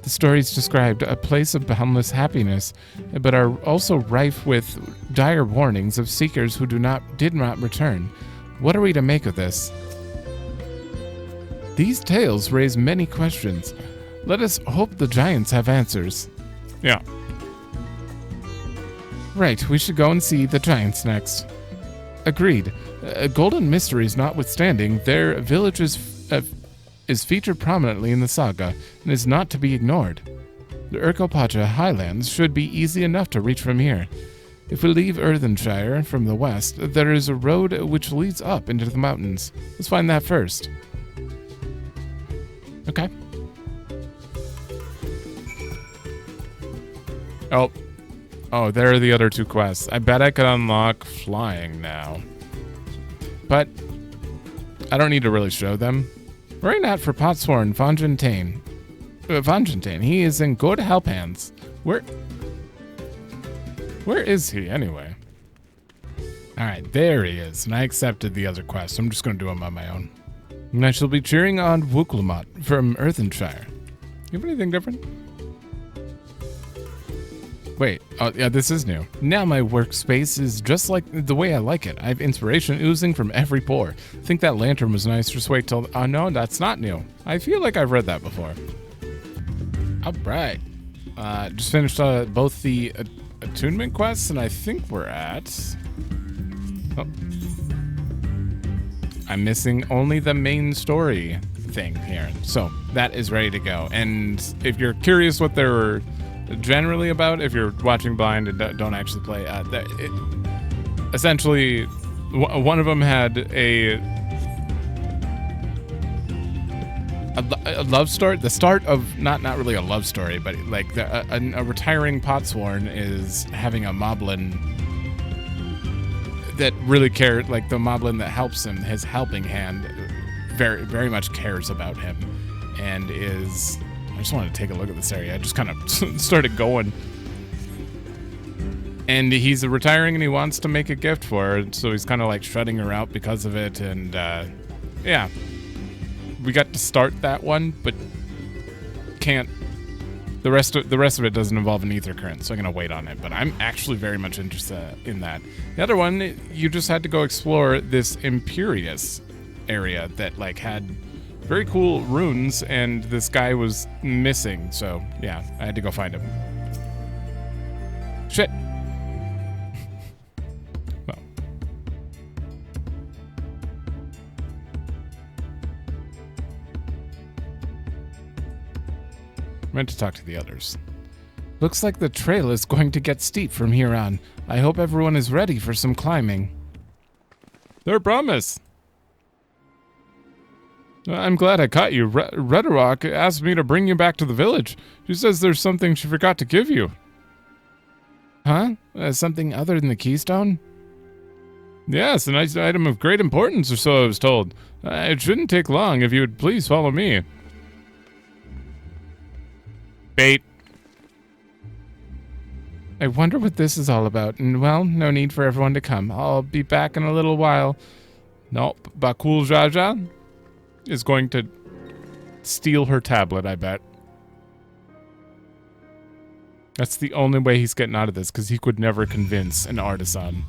Speaker 1: The stories described a place of boundless happiness, but are also rife with dire warnings of seekers who did not return. What are we to make of this? These tales raise many questions. Let us hope the giants have answers. Yeah. Right, we should go and see the giants next. Agreed. Golden mysteries notwithstanding, their village is featured prominently in the saga and is not to be ignored. The Urkopacha highlands should be easy enough to reach from here. If we leave Earthenshire from the west, there is a road which leads up into the mountains. Let's find that first. Okay. Oh, there are the other two quests. I bet I could unlock flying now. But I don't need to really show them. Right out for Potsworn Vangentain. He is in good Helphands. Where is he anyway? Alright, there he is. And I accepted the other quest. I'm just going to do them on my own. And I shall be cheering on Wuklamot from Earthenshire. You have anything different? Wait, oh yeah, this is new. Now my workspace is just like the way I like it. I have inspiration oozing from every pore. I think that lantern was nice. Just wait till... Oh no, that's not new. I feel like I've read that before. Alright. Just finished both the attunement quests, and I think we're at... Oh. I'm missing only the main story thing here. So, that is ready to go. And if you're curious what they're generally about, if you're watching blind and don't actually play, essentially one of them had a love story, the start of not really a love story, but like a retiring Potsworn is having a moblin that really cared, like the moblin that helps him, his helping hand very, very much cares about him and is... I just wanted to take a look at this area. I just kind of started going. And he's retiring and he wants to make a gift for her, so he's kind of like shutting her out because of it. And yeah, we got to start that one, but can't. The rest of it doesn't involve an ether current, so I'm gonna wait on it. But I'm actually very much interested in that. The other one, you just had to go explore this Imperius area that like had very cool runes, and this guy was missing, so yeah, I had to go find him. Shit. Well. I meant to talk to the others. Looks like the trail is going to get steep from here on. I hope everyone is ready for some climbing. Their promise. I'm glad I caught you. Redorok asked me to bring you back to the village. She says there's something she forgot to give you. Huh? Something other than the keystone? Yes, a nice item of great importance, or so I was told. It shouldn't take long if you would please follow me. Bait. I wonder what this is all about, and well, no need for everyone to come. I'll be back in a little while. Nope, Bakul Jaja is going to steal her tablet, I bet. That's the only way he's getting out of this, because he could never convince an artisan.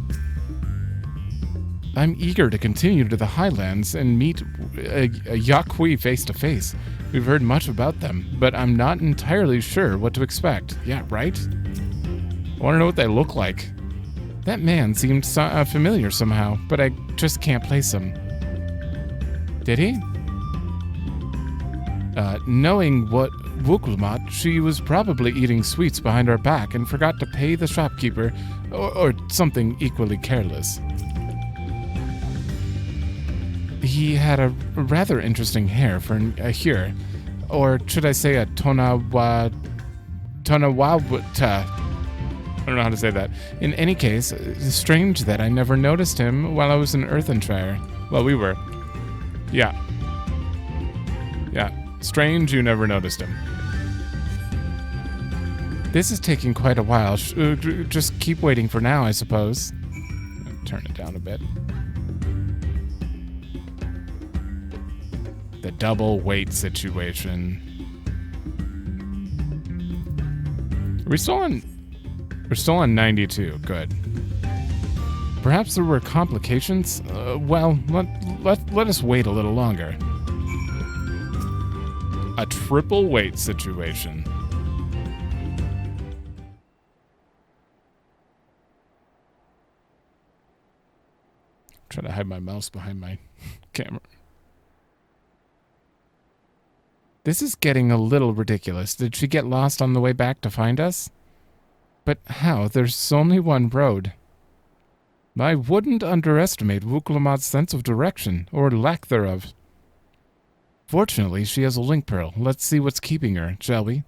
Speaker 1: I'm eager to continue to the Highlands and meet a Yakui face to face. We've heard much about them, but I'm not entirely sure what to expect. Yeah, right? I want to know what they look like. That man seemed familiar somehow, but I just can't place him. Did he? Knowing what Wuklumat, she was probably eating sweets behind our back and forgot to pay the shopkeeper, or something equally careless. He had a rather interesting hair for a here, or should I say a tonawawta. I don't know how to say that. In any case, it's strange that I never noticed him while I was in Earthenshire. Well, we were. Yeah. Yeah. Strange you never noticed him. This is taking quite a while. Just keep waiting for now, I suppose. Turn it down a bit. The double wait situation. Are we still on... We're still on 92. Good. Perhaps there were complications? Well, let us wait a little longer. A triple wait situation. Try to hide my mouse behind my camera. This is getting a little ridiculous. Did she get lost on the way back to find us? But how? There's only one road. I wouldn't underestimate Wuklumat's sense of direction, or lack thereof. Fortunately, she has a link pearl. Let's see what's keeping her, shall we?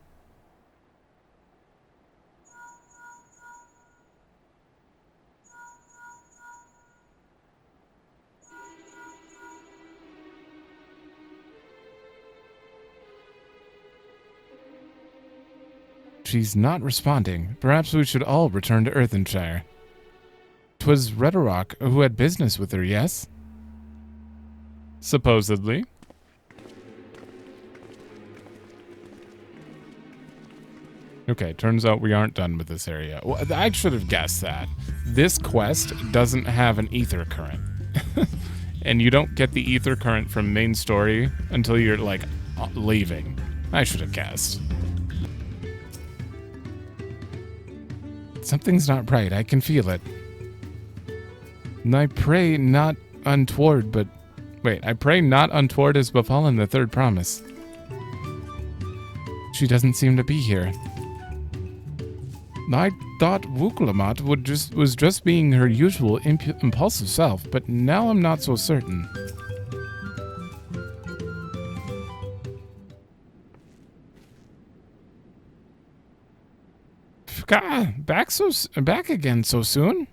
Speaker 1: She's not responding. Perhaps we should all return to Earthenshire. 'Twas Redorok who had business with her, yes? Supposedly. Okay, turns out we aren't done with this area. Well, I should have guessed that. This quest doesn't have an ether current. And you don't get the ether current from main story until you're, like, leaving. I should have guessed. Something's not right. I can feel it. And I pray not untoward, but... Wait, I pray not untoward has befallen the third promise. She doesn't seem to be here. I thought Wuklumat was just being her usual impulsive self, but now I'm not so certain. Back again so soon?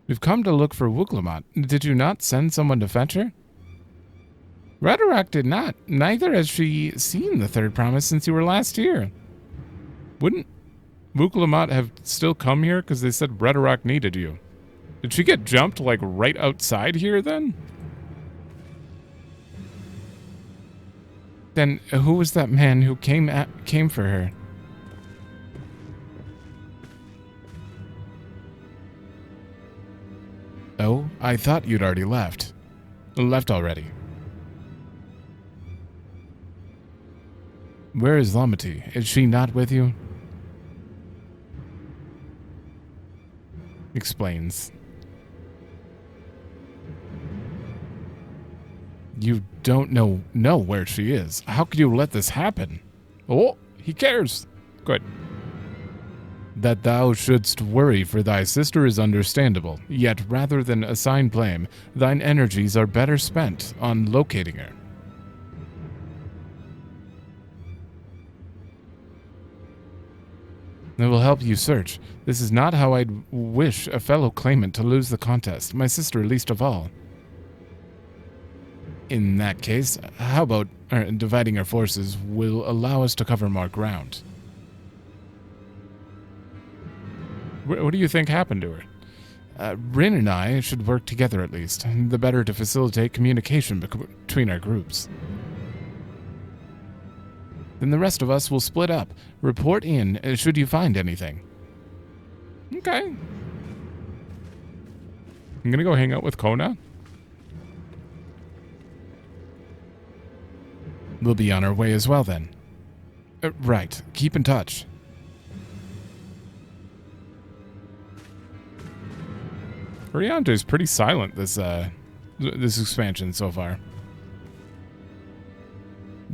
Speaker 1: We've come to look for Wuklumat. Did you not send someone to fetch her? Redorok did not. Neither has she seen the third promise since you were last here. Wouldn't Wuklumat have still come here because they said Redorok needed you? Did she get jumped like right outside here then? Then who was that man who came for her? Oh, I thought you'd already left. Left already. Where is Lamati? Is she not with you? Explains. You don't know where she is. How could you let this happen? Oh, he cares. Good. That thou shouldst worry for thy sister is understandable, yet rather than assign blame, thine energies are better spent on locating her. I will help you search. This is not how I'd wish a fellow claimant to lose the contest, my sister least of all. In that case, how about dividing our forces will allow us to cover more ground? What do you think happened to her? Rin and I should work together at least, the better to facilitate communication between our groups. Then the rest of us will split up. Report in should you find anything. Okay. I'm gonna go hang out with Kona. We'll be on our way as well then. Right. Keep in touch. Riante is pretty silent this expansion so far.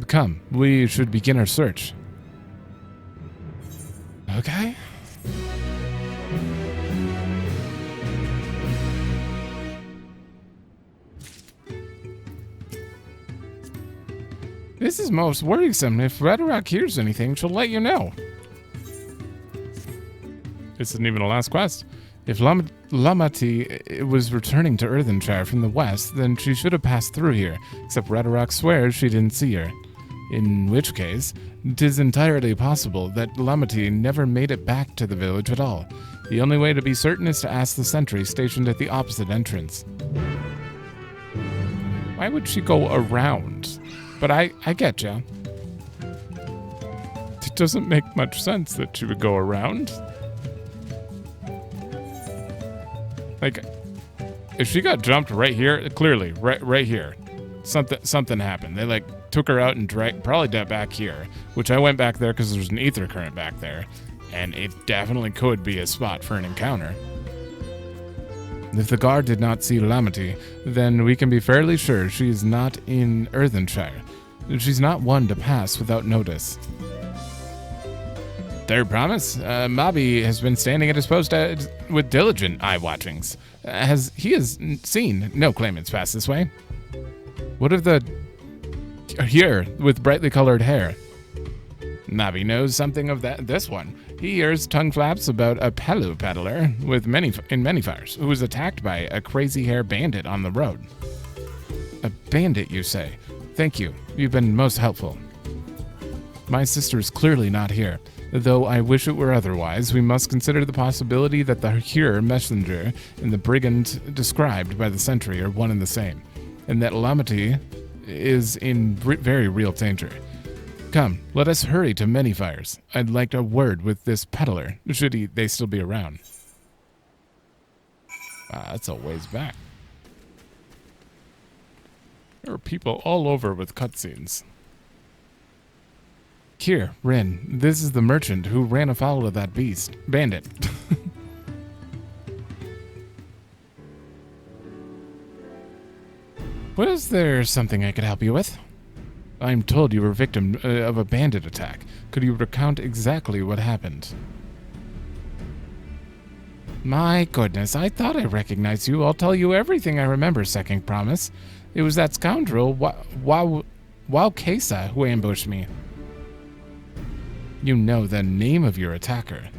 Speaker 1: Come, we should begin our search. Okay. This is most worrisome. If Radarok hears anything, she'll let you know. This isn't even the last quest. If Lamati was returning to Earthenshire from the west, then she should have passed through here, except Radarok swears she didn't see her. In which case, it is entirely possible that Lamati never made it back to the village at all. The only way to be certain is to ask the sentry stationed at the opposite entrance. Why would she go around? But I get ya. It doesn't make much sense that she would go around. Like, if she got jumped right here, clearly, right here, something happened. They like took her out and dragged, probably back here, which I went back there because there's an ether current back there, and it definitely could be a spot for an encounter. If the guard did not see Lamati, then we can be fairly sure she is not in Earthenshire. She's not one to pass without notice. Third promise, Mobby has been standing at his post with diligent eye-watchings. He has seen no claimants pass this way. What of the... here, with brightly colored hair? Mobby knows something of this one. He hears tongue flaps about a Pelu peddler in many fires who was attacked by a crazy hair bandit on the road. A bandit, you say? Thank you. You've been most helpful. My sister is clearly not here. Though I wish it were otherwise, we must consider the possibility that the Hur messenger and the brigand described by the sentry are one and the same, and that Lamati is in very real danger. Come, let us hurry to Many Fires. I'd like a word with this peddler, should they still be around. That's a ways back. There are people all over with cutscenes. Here, Rin, this is the merchant who ran afoul of that bandit. Was there something I could help you with? I'm told you were victim of a bandit attack. Could you recount exactly what happened? My goodness, I thought I recognized you. I'll tell you everything I remember, second promise. It was that scoundrel, Kesa, who ambushed me. You know the name of your attacker.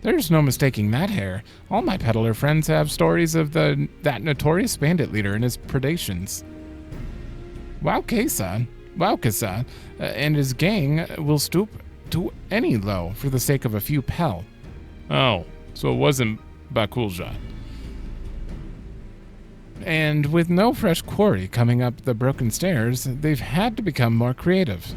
Speaker 1: There's no mistaking that hair. All my peddler friends have stories of that notorious bandit leader and his predations. Kesa, and his gang will stoop to any low for the sake of a few pel. Oh, so it wasn't Bakulja. And with no fresh quarry coming up the broken stairs, they've had to become more creative.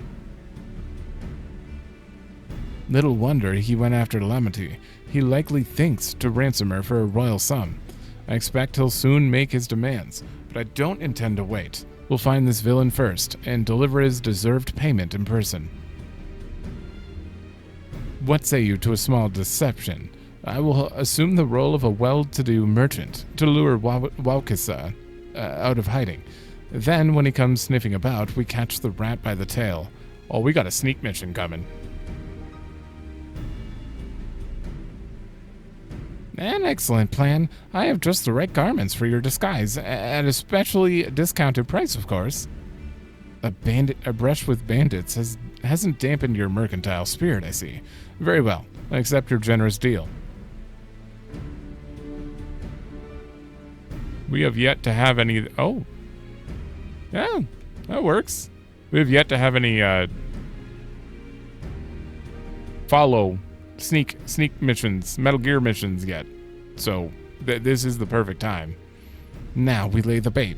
Speaker 1: Little wonder he went after Lamati. He likely thinks to ransom her for a royal sum. I expect he'll soon make his demands, but I don't intend to wait. We'll find this villain first and deliver his deserved payment in person. What say you to a small deception? I will assume the role of a well-to-do merchant to lure Waukesa out of hiding. Then, when he comes sniffing about, we catch the rat by the tail. Oh, we got a sneak mission coming. An excellent plan. I have just the right garments for your disguise, at a specially discounted price, of course. A brush with bandits hasn't dampened your mercantile spirit, I see. Very well. I accept your generous deal. We have yet to have any... Oh. Yeah, that works. We have yet to have any, sneak missions, Metal Gear missions yet. So, this is the perfect time. Now we lay the bait.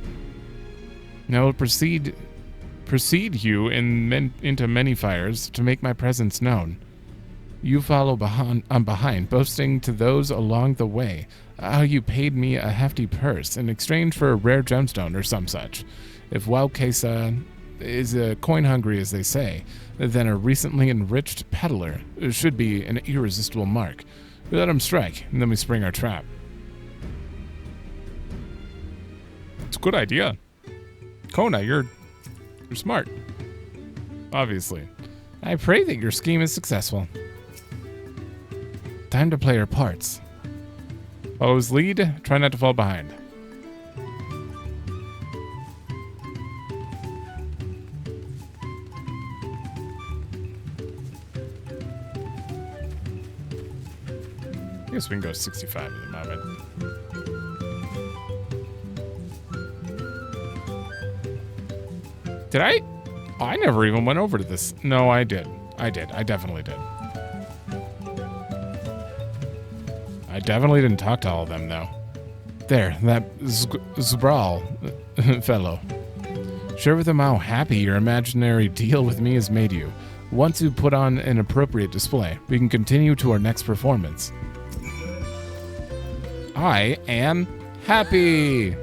Speaker 1: Now we'll proceed you into Many Fires to make my presence known. You follow behind, boasting to those along the way how you paid me a hefty purse in exchange for a rare gemstone or some such. If Waukesa is coin-hungry as they say, then a recently enriched peddler should be an irresistible mark. We let him strike, and then we spring our trap. It's a good idea. Kona, you're smart. obviously. I pray that your scheme is successful. Time to play our parts. Follows lead, try not to fall behind. I guess we can go 65 at the moment. Did I? Oh, I never even went over to this. No, I did. I definitely did. I definitely didn't talk to all of them, though. There, that Zbral fellow. Share with him how happy your imaginary deal with me has made you. Once you put on an appropriate display, we can continue to our next performance. I am happy!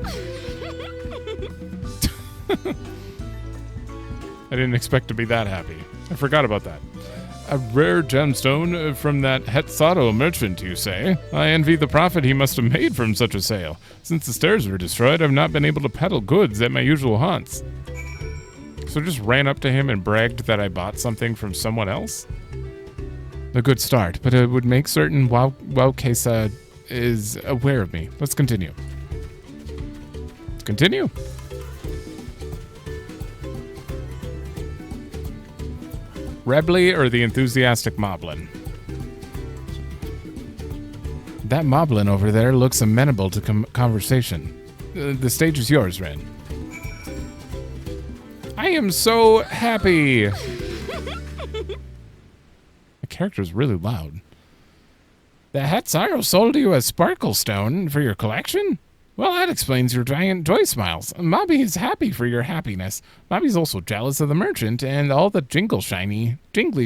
Speaker 1: I didn't expect to be that happy. I forgot about that. A rare gemstone from that Hetsato merchant, you say? I envy the profit he must have made from such a sale. Since the stairs were destroyed, I've not been able to peddle goods at my usual haunts. So just ran up to him and bragged that I bought something from someone else? A good start, but it would make certain Kesa is aware of me. Let's continue. Let's continue. Rebly or the enthusiastic moblin? That moblin over there looks amenable to conversation. The stage is yours, Ren. I am so happy! The character's really loud. The Hatsaro sold you a sparkle stone for your collection? Well, that explains your giant joy smiles. Mobby is happy for your happiness. Mobby's also jealous of the merchant and all the jingly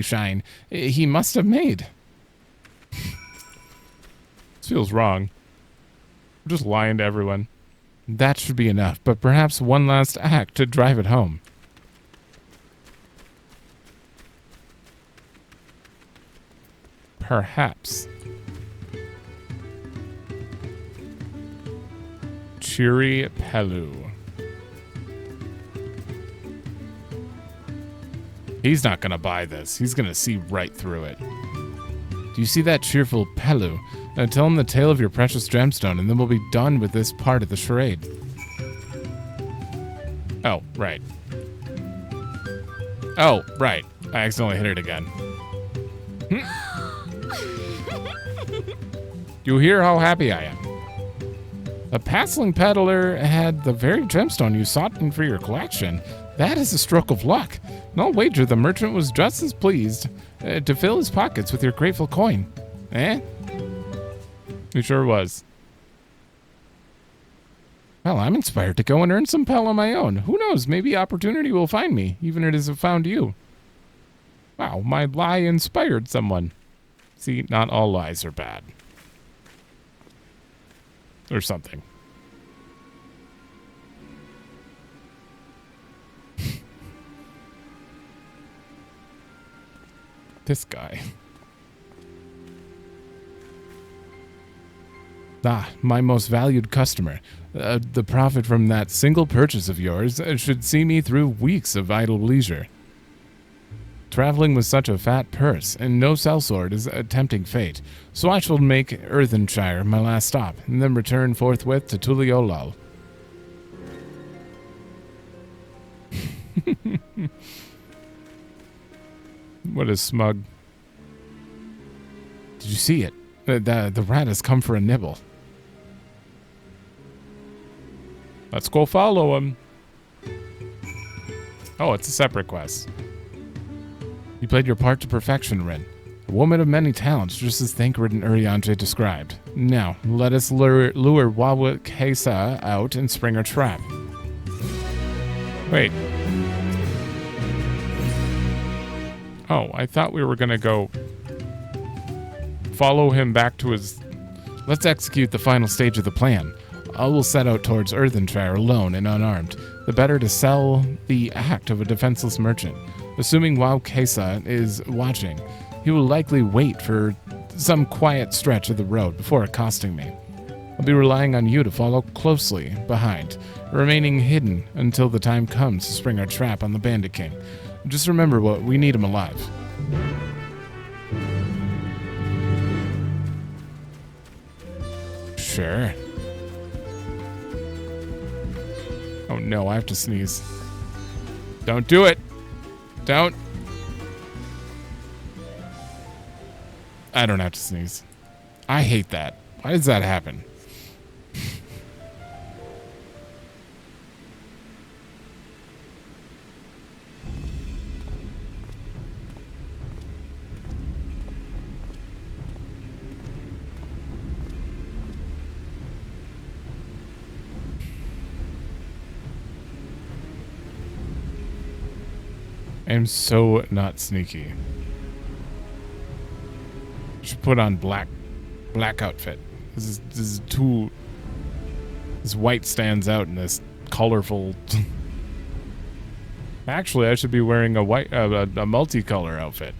Speaker 1: shine he must have made. This feels wrong. I'm just lying to everyone. That should be enough, but perhaps one last act to drive it home. Perhaps. Cheery Pelu. He's not gonna buy this. He's gonna see right through it. Do you see that cheerful Pelu? Now tell him the tale of your precious gemstone, and then we'll be done with this part of the charade. Oh, right. Oh, right. I accidentally hit it again. You hear how happy I am. The passling peddler had the very gemstone you sought in for your collection. That is a stroke of luck. And I'll wager the merchant was just as pleased to fill his pockets with your grateful coin. Eh? He sure was. Well, I'm inspired to go and earn some pel on my own. Who knows, maybe opportunity will find me, even if it hasn't found you. Wow, my lie inspired someone. See, not all lies are bad. Or something. This guy. Ah, my most valued customer. The profit from that single purchase of yours should see me through weeks of idle leisure. Traveling with such a fat purse and no sellsword is a tempting fate, so I shall make Earthenshire my last stop, and then return forthwith to Tuliolal. What a smug. Did you see it? The rat has come for a nibble. Let's go follow him. Oh, it's a separate quest. You played your part to perfection, Rin. A woman of many talents, just as Thancred and Urianger described. Now, let us lure Kesa out and spring our trap. Wait. Oh, I thought we were gonna go follow him back to his... Let's execute the final stage of the plan. I will set out towards Earthenshire alone and unarmed, the better to sell the act of a defenseless merchant. Assuming Kesa is watching, he will likely wait for some quiet stretch of the road before accosting me. I'll be relying on you to follow closely behind, remaining hidden until the time comes to spring our trap on the Bandit King. Just remember what we need him alive. Sure. Oh no, I have to sneeze. Don't do it. Don't. I don't have to sneeze. I hate that. Why does that happen? I'm so not sneaky. Should put on black outfit. This is too. This white stands out in this colorful. Actually, I should be wearing a white, a multicolor outfit.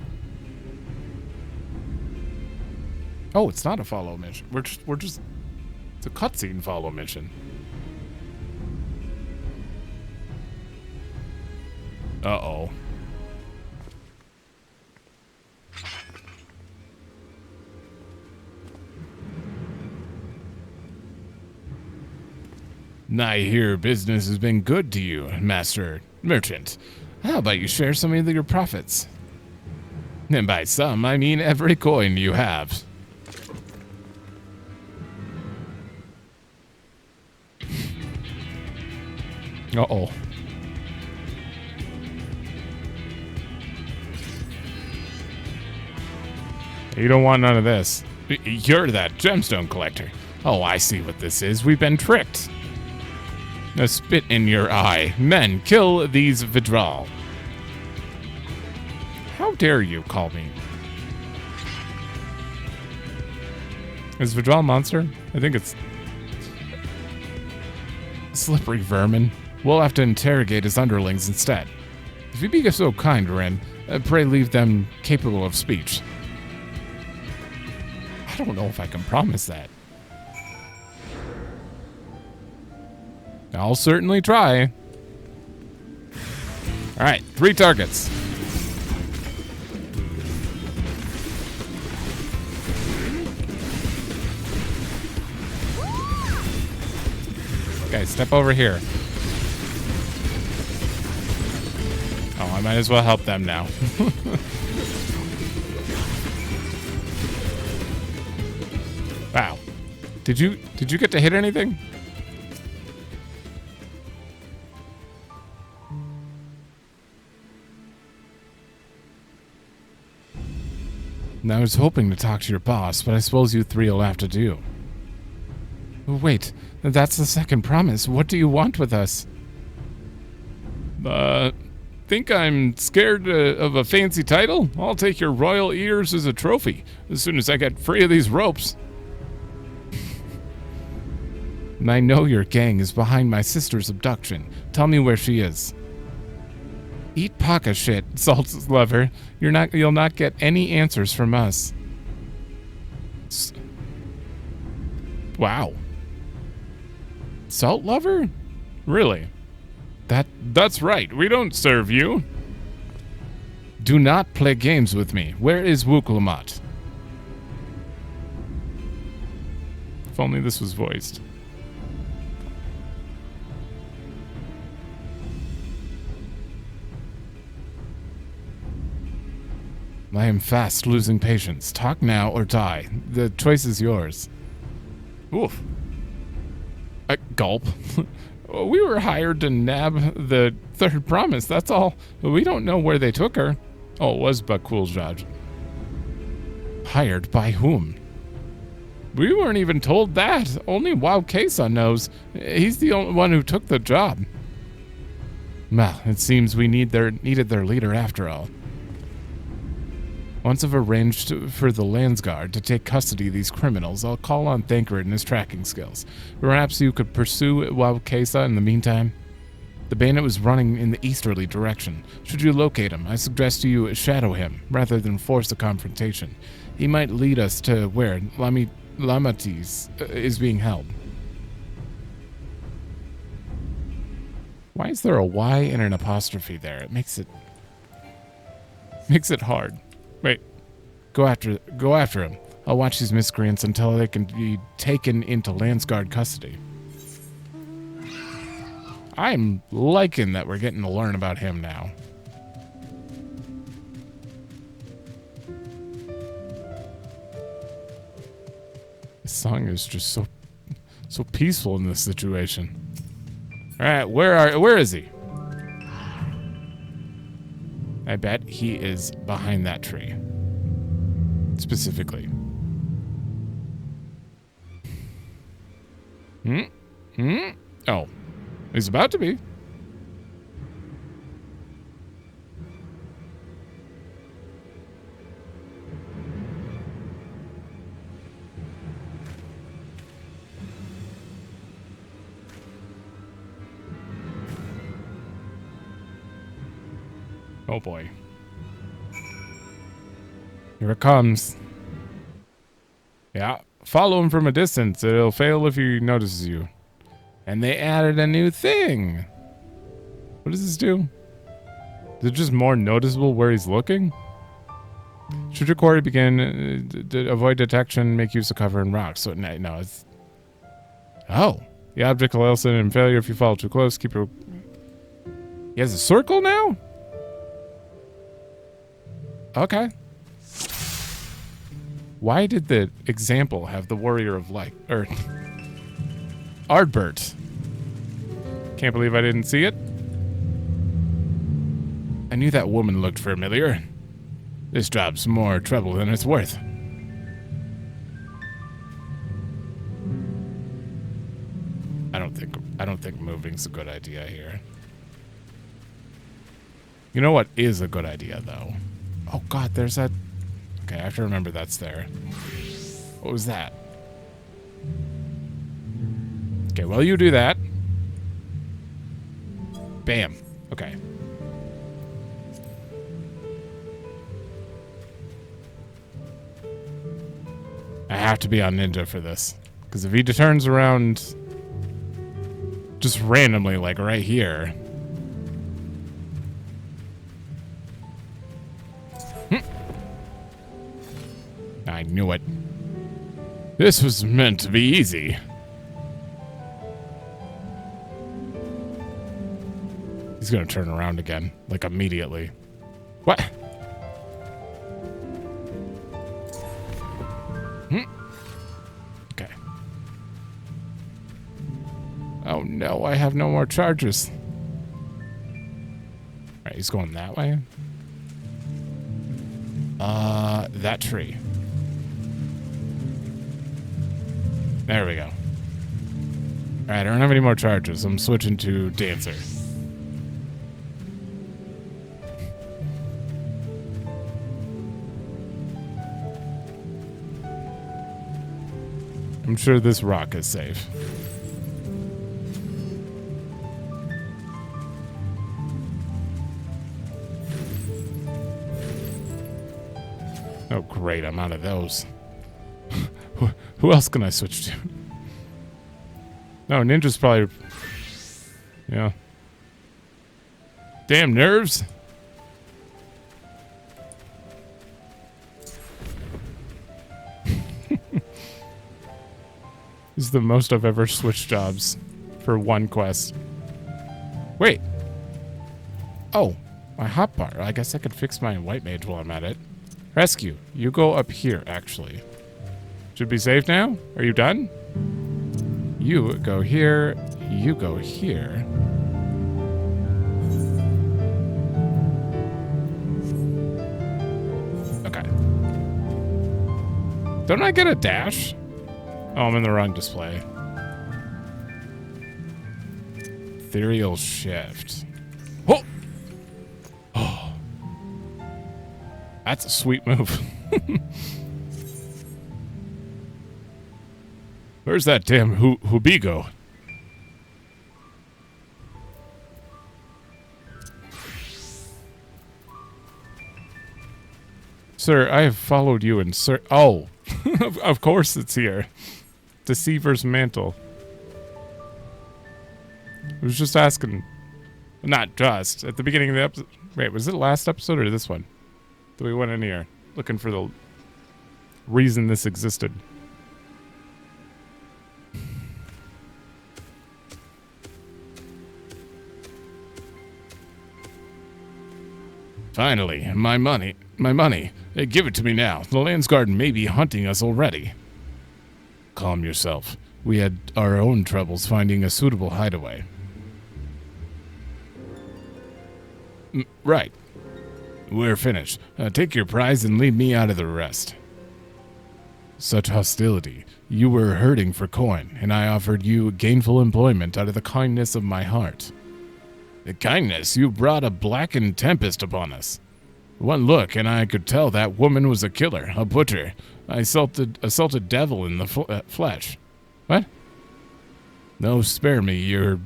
Speaker 1: Oh, it's not a follow mission. We're just. It's a cutscene follow mission. Uh-oh. I hear business has been good to you, Master Merchant. How about you share some of your profits? And by some, I mean every coin you have. Uh-oh. You don't want none of this. You're that gemstone collector. Oh, I see what this is. We've been tricked. A spit in your eye. Men, kill these Vidral. How dare you call me? Is Vidral monster? I think it's slippery vermin. We'll have to interrogate his underlings instead. If you be so kind, Ren, pray leave them capable of speech. I don't know if I can promise that. I'll certainly try. All right, 3 targets. Okay, step over here. Oh, I might as well help them now. Wow. Did you get to hit anything? I was hoping to talk to your boss, but I suppose you 3 will have to do. Wait, that's the second promise. What do you want with us? Think I'm scared of a fancy title? I'll take your royal ears as a trophy, as soon as I get free of these ropes. I know your gang is behind my sister's abduction. Tell me where she is. Eat Paka shit, Salt's lover. You'll not get any answers from us. Wow. Salt lover? Really? That's right. We don't serve you. Do not play games with me. Where is Wuklamat? If only this was voiced. I am fast losing patience. Talk now or die. The choice is yours. Oof. Gulp. We were hired to nab the third promise, that's all. We don't know where they took her. Oh, it was Bakuljaj. Hired by whom? We weren't even told that. Only Wow Kesa knows. He's the only one who took the job. Well, it seems we needed their leader after all. Once I've arranged for the Landsguard to take custody of these criminals, I'll call on Thancred and his tracking skills. Perhaps you could pursue Wowkesa in the meantime? The bandit was running in the easterly direction. Should you locate him, I suggest you shadow him, rather than force a confrontation. He might lead us to where Lamatis is being held. Why is there a Y and an apostrophe there? It makes it Makes it hard. Wait. Go after him. I'll watch these miscreants until they can be taken into Landsguard custody. I'm liking that we're getting to learn about him now. This song is just so peaceful in this situation. All right, where is he? I bet he is behind that tree. Specifically. Oh. He's about to be. Oh boy. Here it comes. Yeah, follow him from a distance. It'll fail if he notices you. And they added a new thing. What does this do? Is it just more noticeable where he's looking? Should your quarry begin to avoid detection, make use of cover and rocks. So no, it's... Oh. The object will also in failure if you fall too close. Keep your... He has a circle now? Okay. Why did the example have the Warrior of Light? Or... Ardbert. Can't believe I didn't see it. I knew that woman looked familiar. This job's more trouble than it's worth. I don't think moving's a good idea here. You know what is a good idea though? Oh god, there's that. Okay, I have to remember that's there. What was that? Okay, well, you do that. Bam. Okay. I have to be on Ninja for this. Because if he turns around just randomly, like right here. I knew it. This was meant to be easy. He's gonna turn around again, like immediately. What? Okay. Oh no, I have no more charges. Alright, he's going that way. That tree. There we go. Alright, I don't have any more charges. I'm switching to Dancer. I'm sure this rock is safe. Oh great, I'm out of those. Who else can I switch to? No, Ninja's probably... Yeah. Damn nerves! This is the most I've ever switched jobs for one quest. Wait. Oh, my hotbar. I guess I could fix my white mage while I'm at it. Rescue. You go up here, actually. Should be safe now? Are you done? You go here. You go here. Okay. Don't I get a dash? Oh, I'm in the wrong display. Ethereal shift. Oh! Oh. That's a sweet move. Where's that damn Hubigo? Sir, I have followed you in search. Oh, of course it's here. Deceiver's Mantle. I was just asking. Not just. At the beginning of the episode. Wait, was it last episode or this one? So we went in here looking for the reason this existed. Finally, my money. My money. Give it to me now. The Landsguard may be hunting us already. Calm yourself. We had our own troubles finding a suitable hideaway. Right. We're finished. Take your prize and leave me out of the rest. Such hostility. You were hurting for coin, and I offered you gainful employment out of the kindness of my heart. The kindness? You brought a blackened tempest upon us. One look, and I could tell that woman was a killer, a butcher. I assaulted devil in the flesh. What? No, spare me your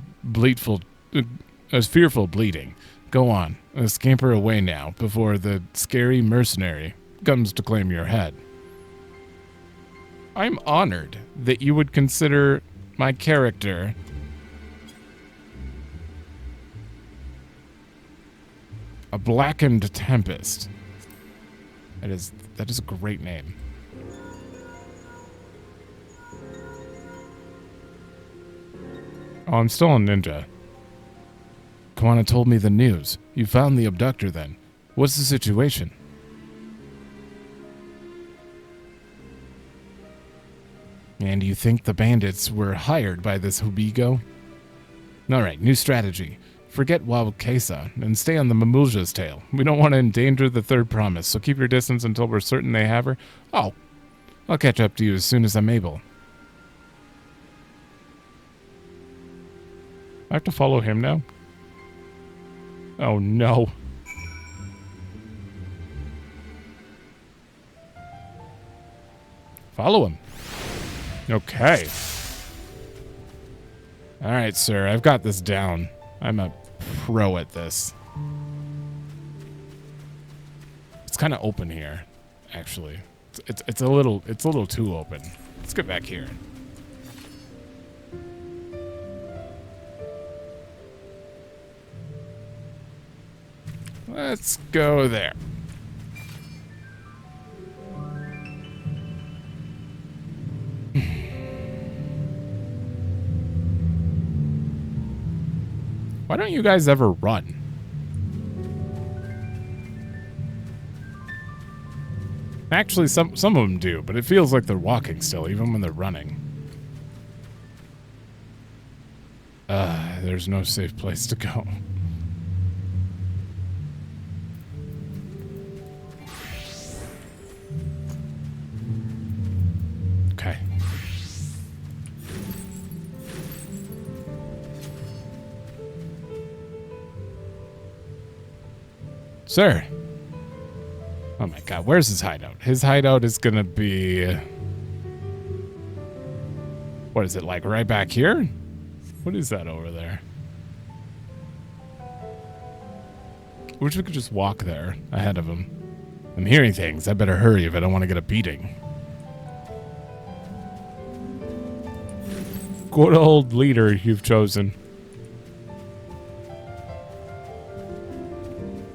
Speaker 1: fearful bleeding. Go on, scamper away now, before the scary mercenary comes to claim your head. I'm honored that you would consider my character a blackened tempest. That is a great name. Oh, I'm still a ninja. Kawana told me the news. You found the abductor then. What's the situation? And you think the bandits were hired by this Hubigo? Alright, new strategy. Forget Wild Kesa and stay on the Mamulja's tail. We don't want to endanger the third promise, so keep your distance until we're certain they have her. Oh, I'll catch up to you as soon as I'm able. I have to follow him now? Oh no. Follow him. Okay. Alright, sir. I've got this down. I'm a pro at this. It's kind of open here, actually. It's a little too open. Let's get back here. Let's go there. Why don't you guys ever run? Actually, some of them do, but it feels like they're walking still, even when they're running. There's no safe place to go. Okay. Sir. Oh my god, where's his hideout? His hideout is gonna be... What is it, like right back here? What is that over there? I wish we could just walk there ahead of him. I'm hearing things. I better hurry if I don't want to get a beating. Good old leader you've chosen.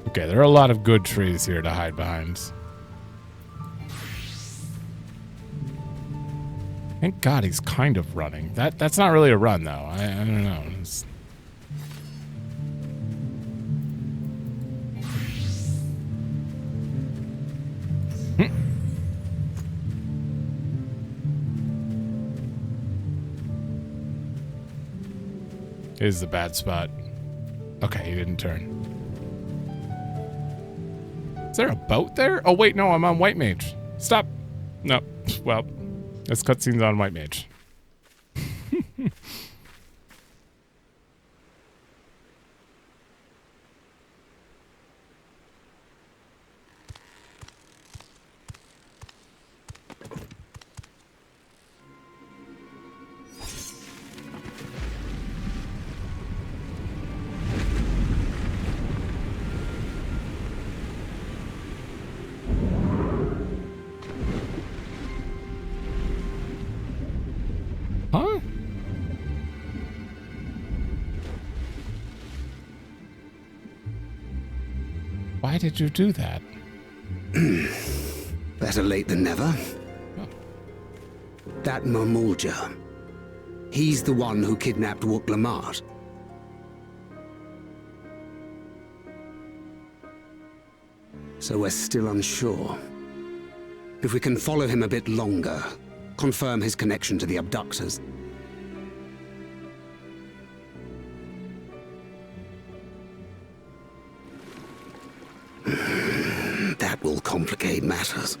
Speaker 1: Okay, there are a lot of good trees here to hide behind. Thank God he's kind of running. That's not really a run, though. I don't know. It's... Is the bad spot. Okay, he didn't turn. Is there a boat there? Oh, wait, no, I'm on White Mage. Stop. No. Well, this cutscene's on White Mage. Huh? Why did you do that?
Speaker 6: Better late than never. That Mamulja. He's the one who kidnapped Wuk-Lamat. So we're still unsure. If we can follow him a bit longer, confirm his connection to the abductors. That will complicate matters.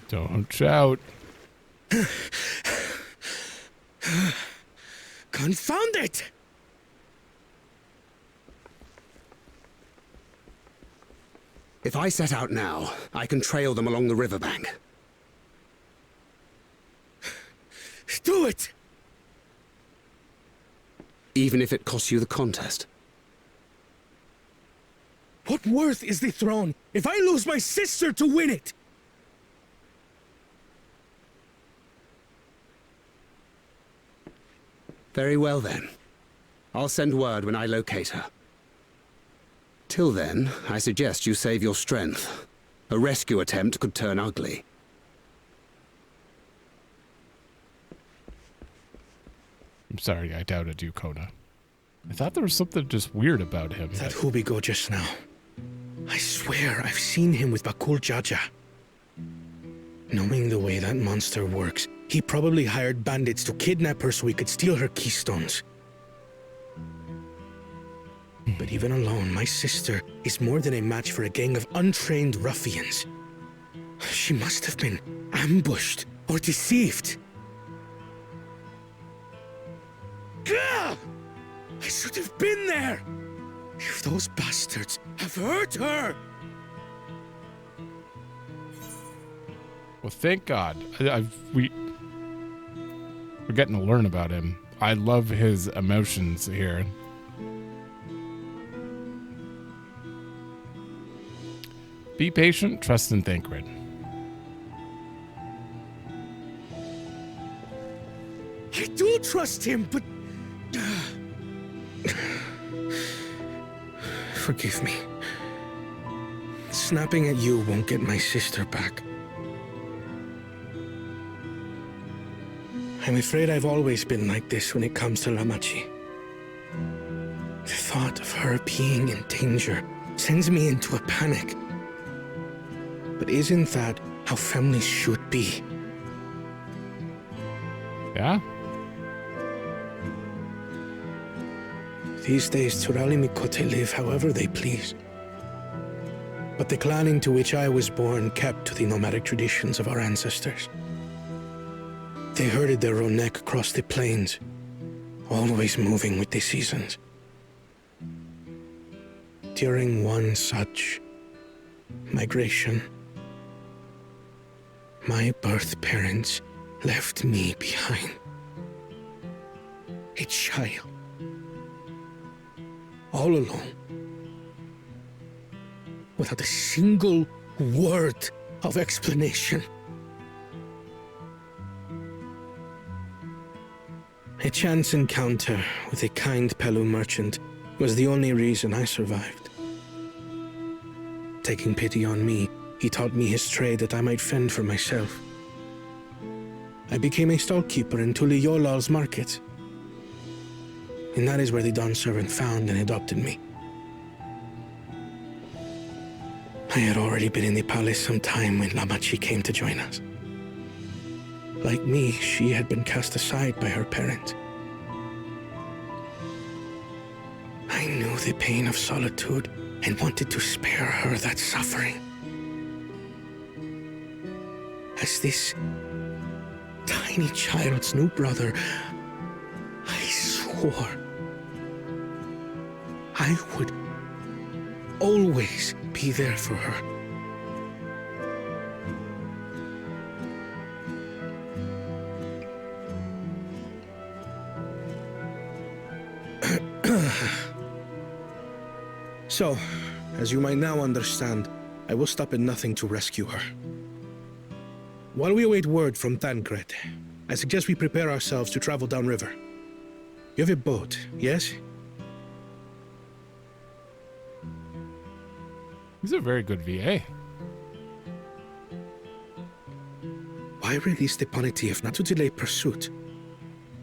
Speaker 1: Don't shout.
Speaker 5: Confound it!
Speaker 6: If I set out now, I can trail them along the riverbank.
Speaker 5: Do it!
Speaker 6: Even if it costs you the contest.
Speaker 5: What worth is the throne if I lose my sister to win it?
Speaker 6: Very well then. I'll send word when I locate her. Till then, I suggest you save your strength. A rescue attempt could turn ugly.
Speaker 1: I'm sorry, I doubted you, Kona. I thought there was something just weird about him.
Speaker 5: That Hubigo just now. I swear I've seen him with Bakul Jaja. Knowing the way that monster works, he probably hired bandits to kidnap her so he could steal her keystones. But even alone, my sister is more than a match for a gang of untrained ruffians. She must have been ambushed or deceived. Gah! I should have been there! If those bastards have hurt her!
Speaker 1: Well, thank God. We're getting to learn about him. I love his emotions here. Be patient, trust, and Thancred.
Speaker 5: I do trust him, but... Forgive me. Snapping at you won't get my sister back. I'm afraid I've always been like this when it comes to Lamachi. The thought of her being in danger sends me into a panic. But isn't that how families should be?
Speaker 1: Yeah?
Speaker 5: These days, Tural and Mikote live however they please. But the clan into which I was born kept to the nomadic traditions of our ancestors. They herded their own neck across the plains, always moving with the seasons. During one such migration, my birth parents left me behind. A child. All alone. Without a single word of explanation. A chance encounter with a kind Pelu merchant was the only reason I survived. Taking pity on me, he taught me his trade that I might fend for myself. I became a stallkeeper in Tuliyolal's market. And that is where the Dawn servant found and adopted me. I had already been in the palace some time when Lamachi came to join us. Like me, she had been cast aside by her parents. I knew the pain of solitude and wanted to spare her that suffering. As this tiny child's new brother, I swore I would always be there for her. So, as you might now understand, I will stop at nothing to rescue her. while we await word from Thancred, I suggest we prepare ourselves to travel downriver. You have a boat, yes?
Speaker 1: He's a very good VA.
Speaker 5: Why release the Ponity if not to delay pursuit?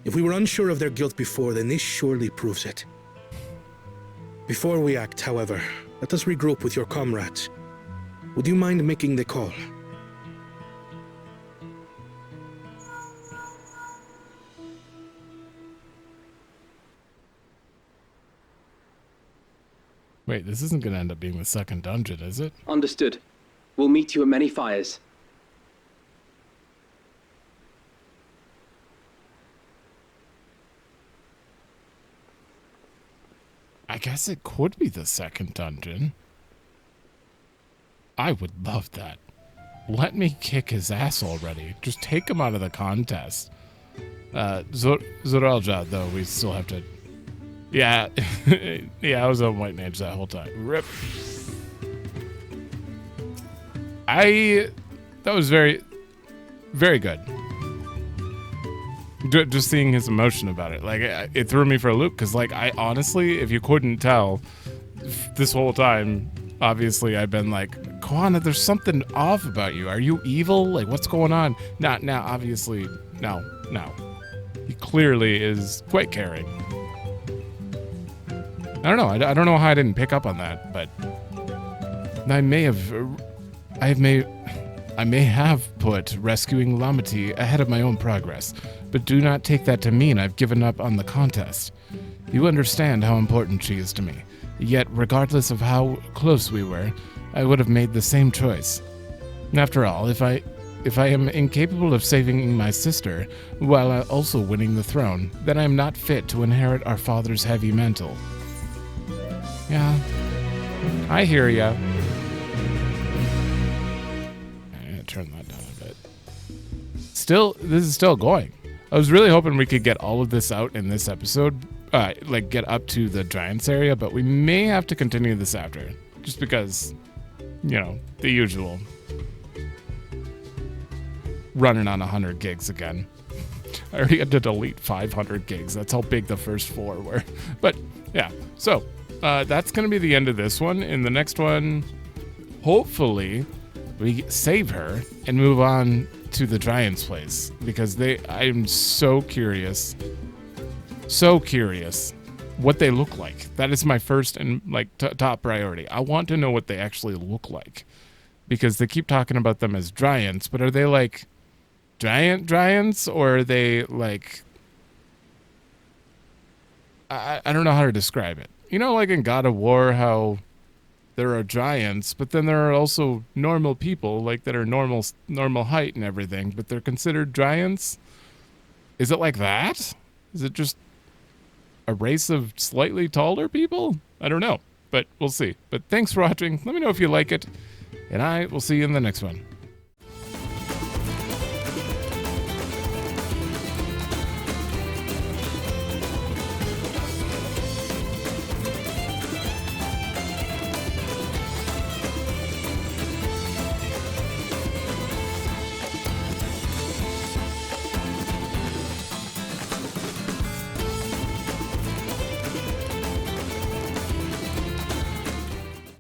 Speaker 5: If we were unsure of their guilt before, then this surely proves it. Before we act, however, let us regroup with your comrades. Would you mind making the call?
Speaker 1: Wait, this isn't going to end up being the second dungeon, is it?
Speaker 7: Understood. We'll meet you at Many Fires.
Speaker 1: I guess it could be the second dungeon. I would love that. Let me kick his ass already. Just take him out of the contest. Zoralja, though, we still have to... Yeah, yeah, I was on White Mage that whole time. Rip. That was very, very good. Just seeing his emotion about it. Like, it threw me for a loop, because, like, I honestly, if you couldn't tell, this whole time, obviously, I've been like, Koana, there's something off about you. Are you evil? Like, what's going on? Now, obviously, no. He clearly is quite caring. I don't know. I don't know how I didn't pick up on that, but I may have put rescuing Lamati ahead of my own progress, but do not take that to mean I've given up on the contest. You understand how important she is to me, yet regardless of how close we were, I would have made the same choice. After all, if I am incapable of saving my sister while also winning the throne, then I am not fit to inherit our father's heavy mantle. Yeah, I hear ya. I'm gonna turn that down a bit. Still, this is still going. I was really hoping we could get all of this out in this episode, like get up to the Giants area, but we may have to continue this after, just because, you know, the usual. Running on 100 gigs again. I already had to delete 500 gigs. That's how big the first 4 were. But yeah, so that's going to be the end of this one. In the next one, hopefully, we save her and move on to the Giants' place, because I'm so curious what they look like. That is my first and like top priority. I want to know what they actually look like, because they keep talking about them as giants, but are they like giants, or are they like, I don't know how to describe it. You know, like in God of War, how there are giants, but then there are also normal people, like that are normal height and everything, but they're considered giants. Is it like that? Is it just a race of slightly taller people? I don't know, but we'll see. But thanks for watching. Let me know if you like it, and I will see you in the next one.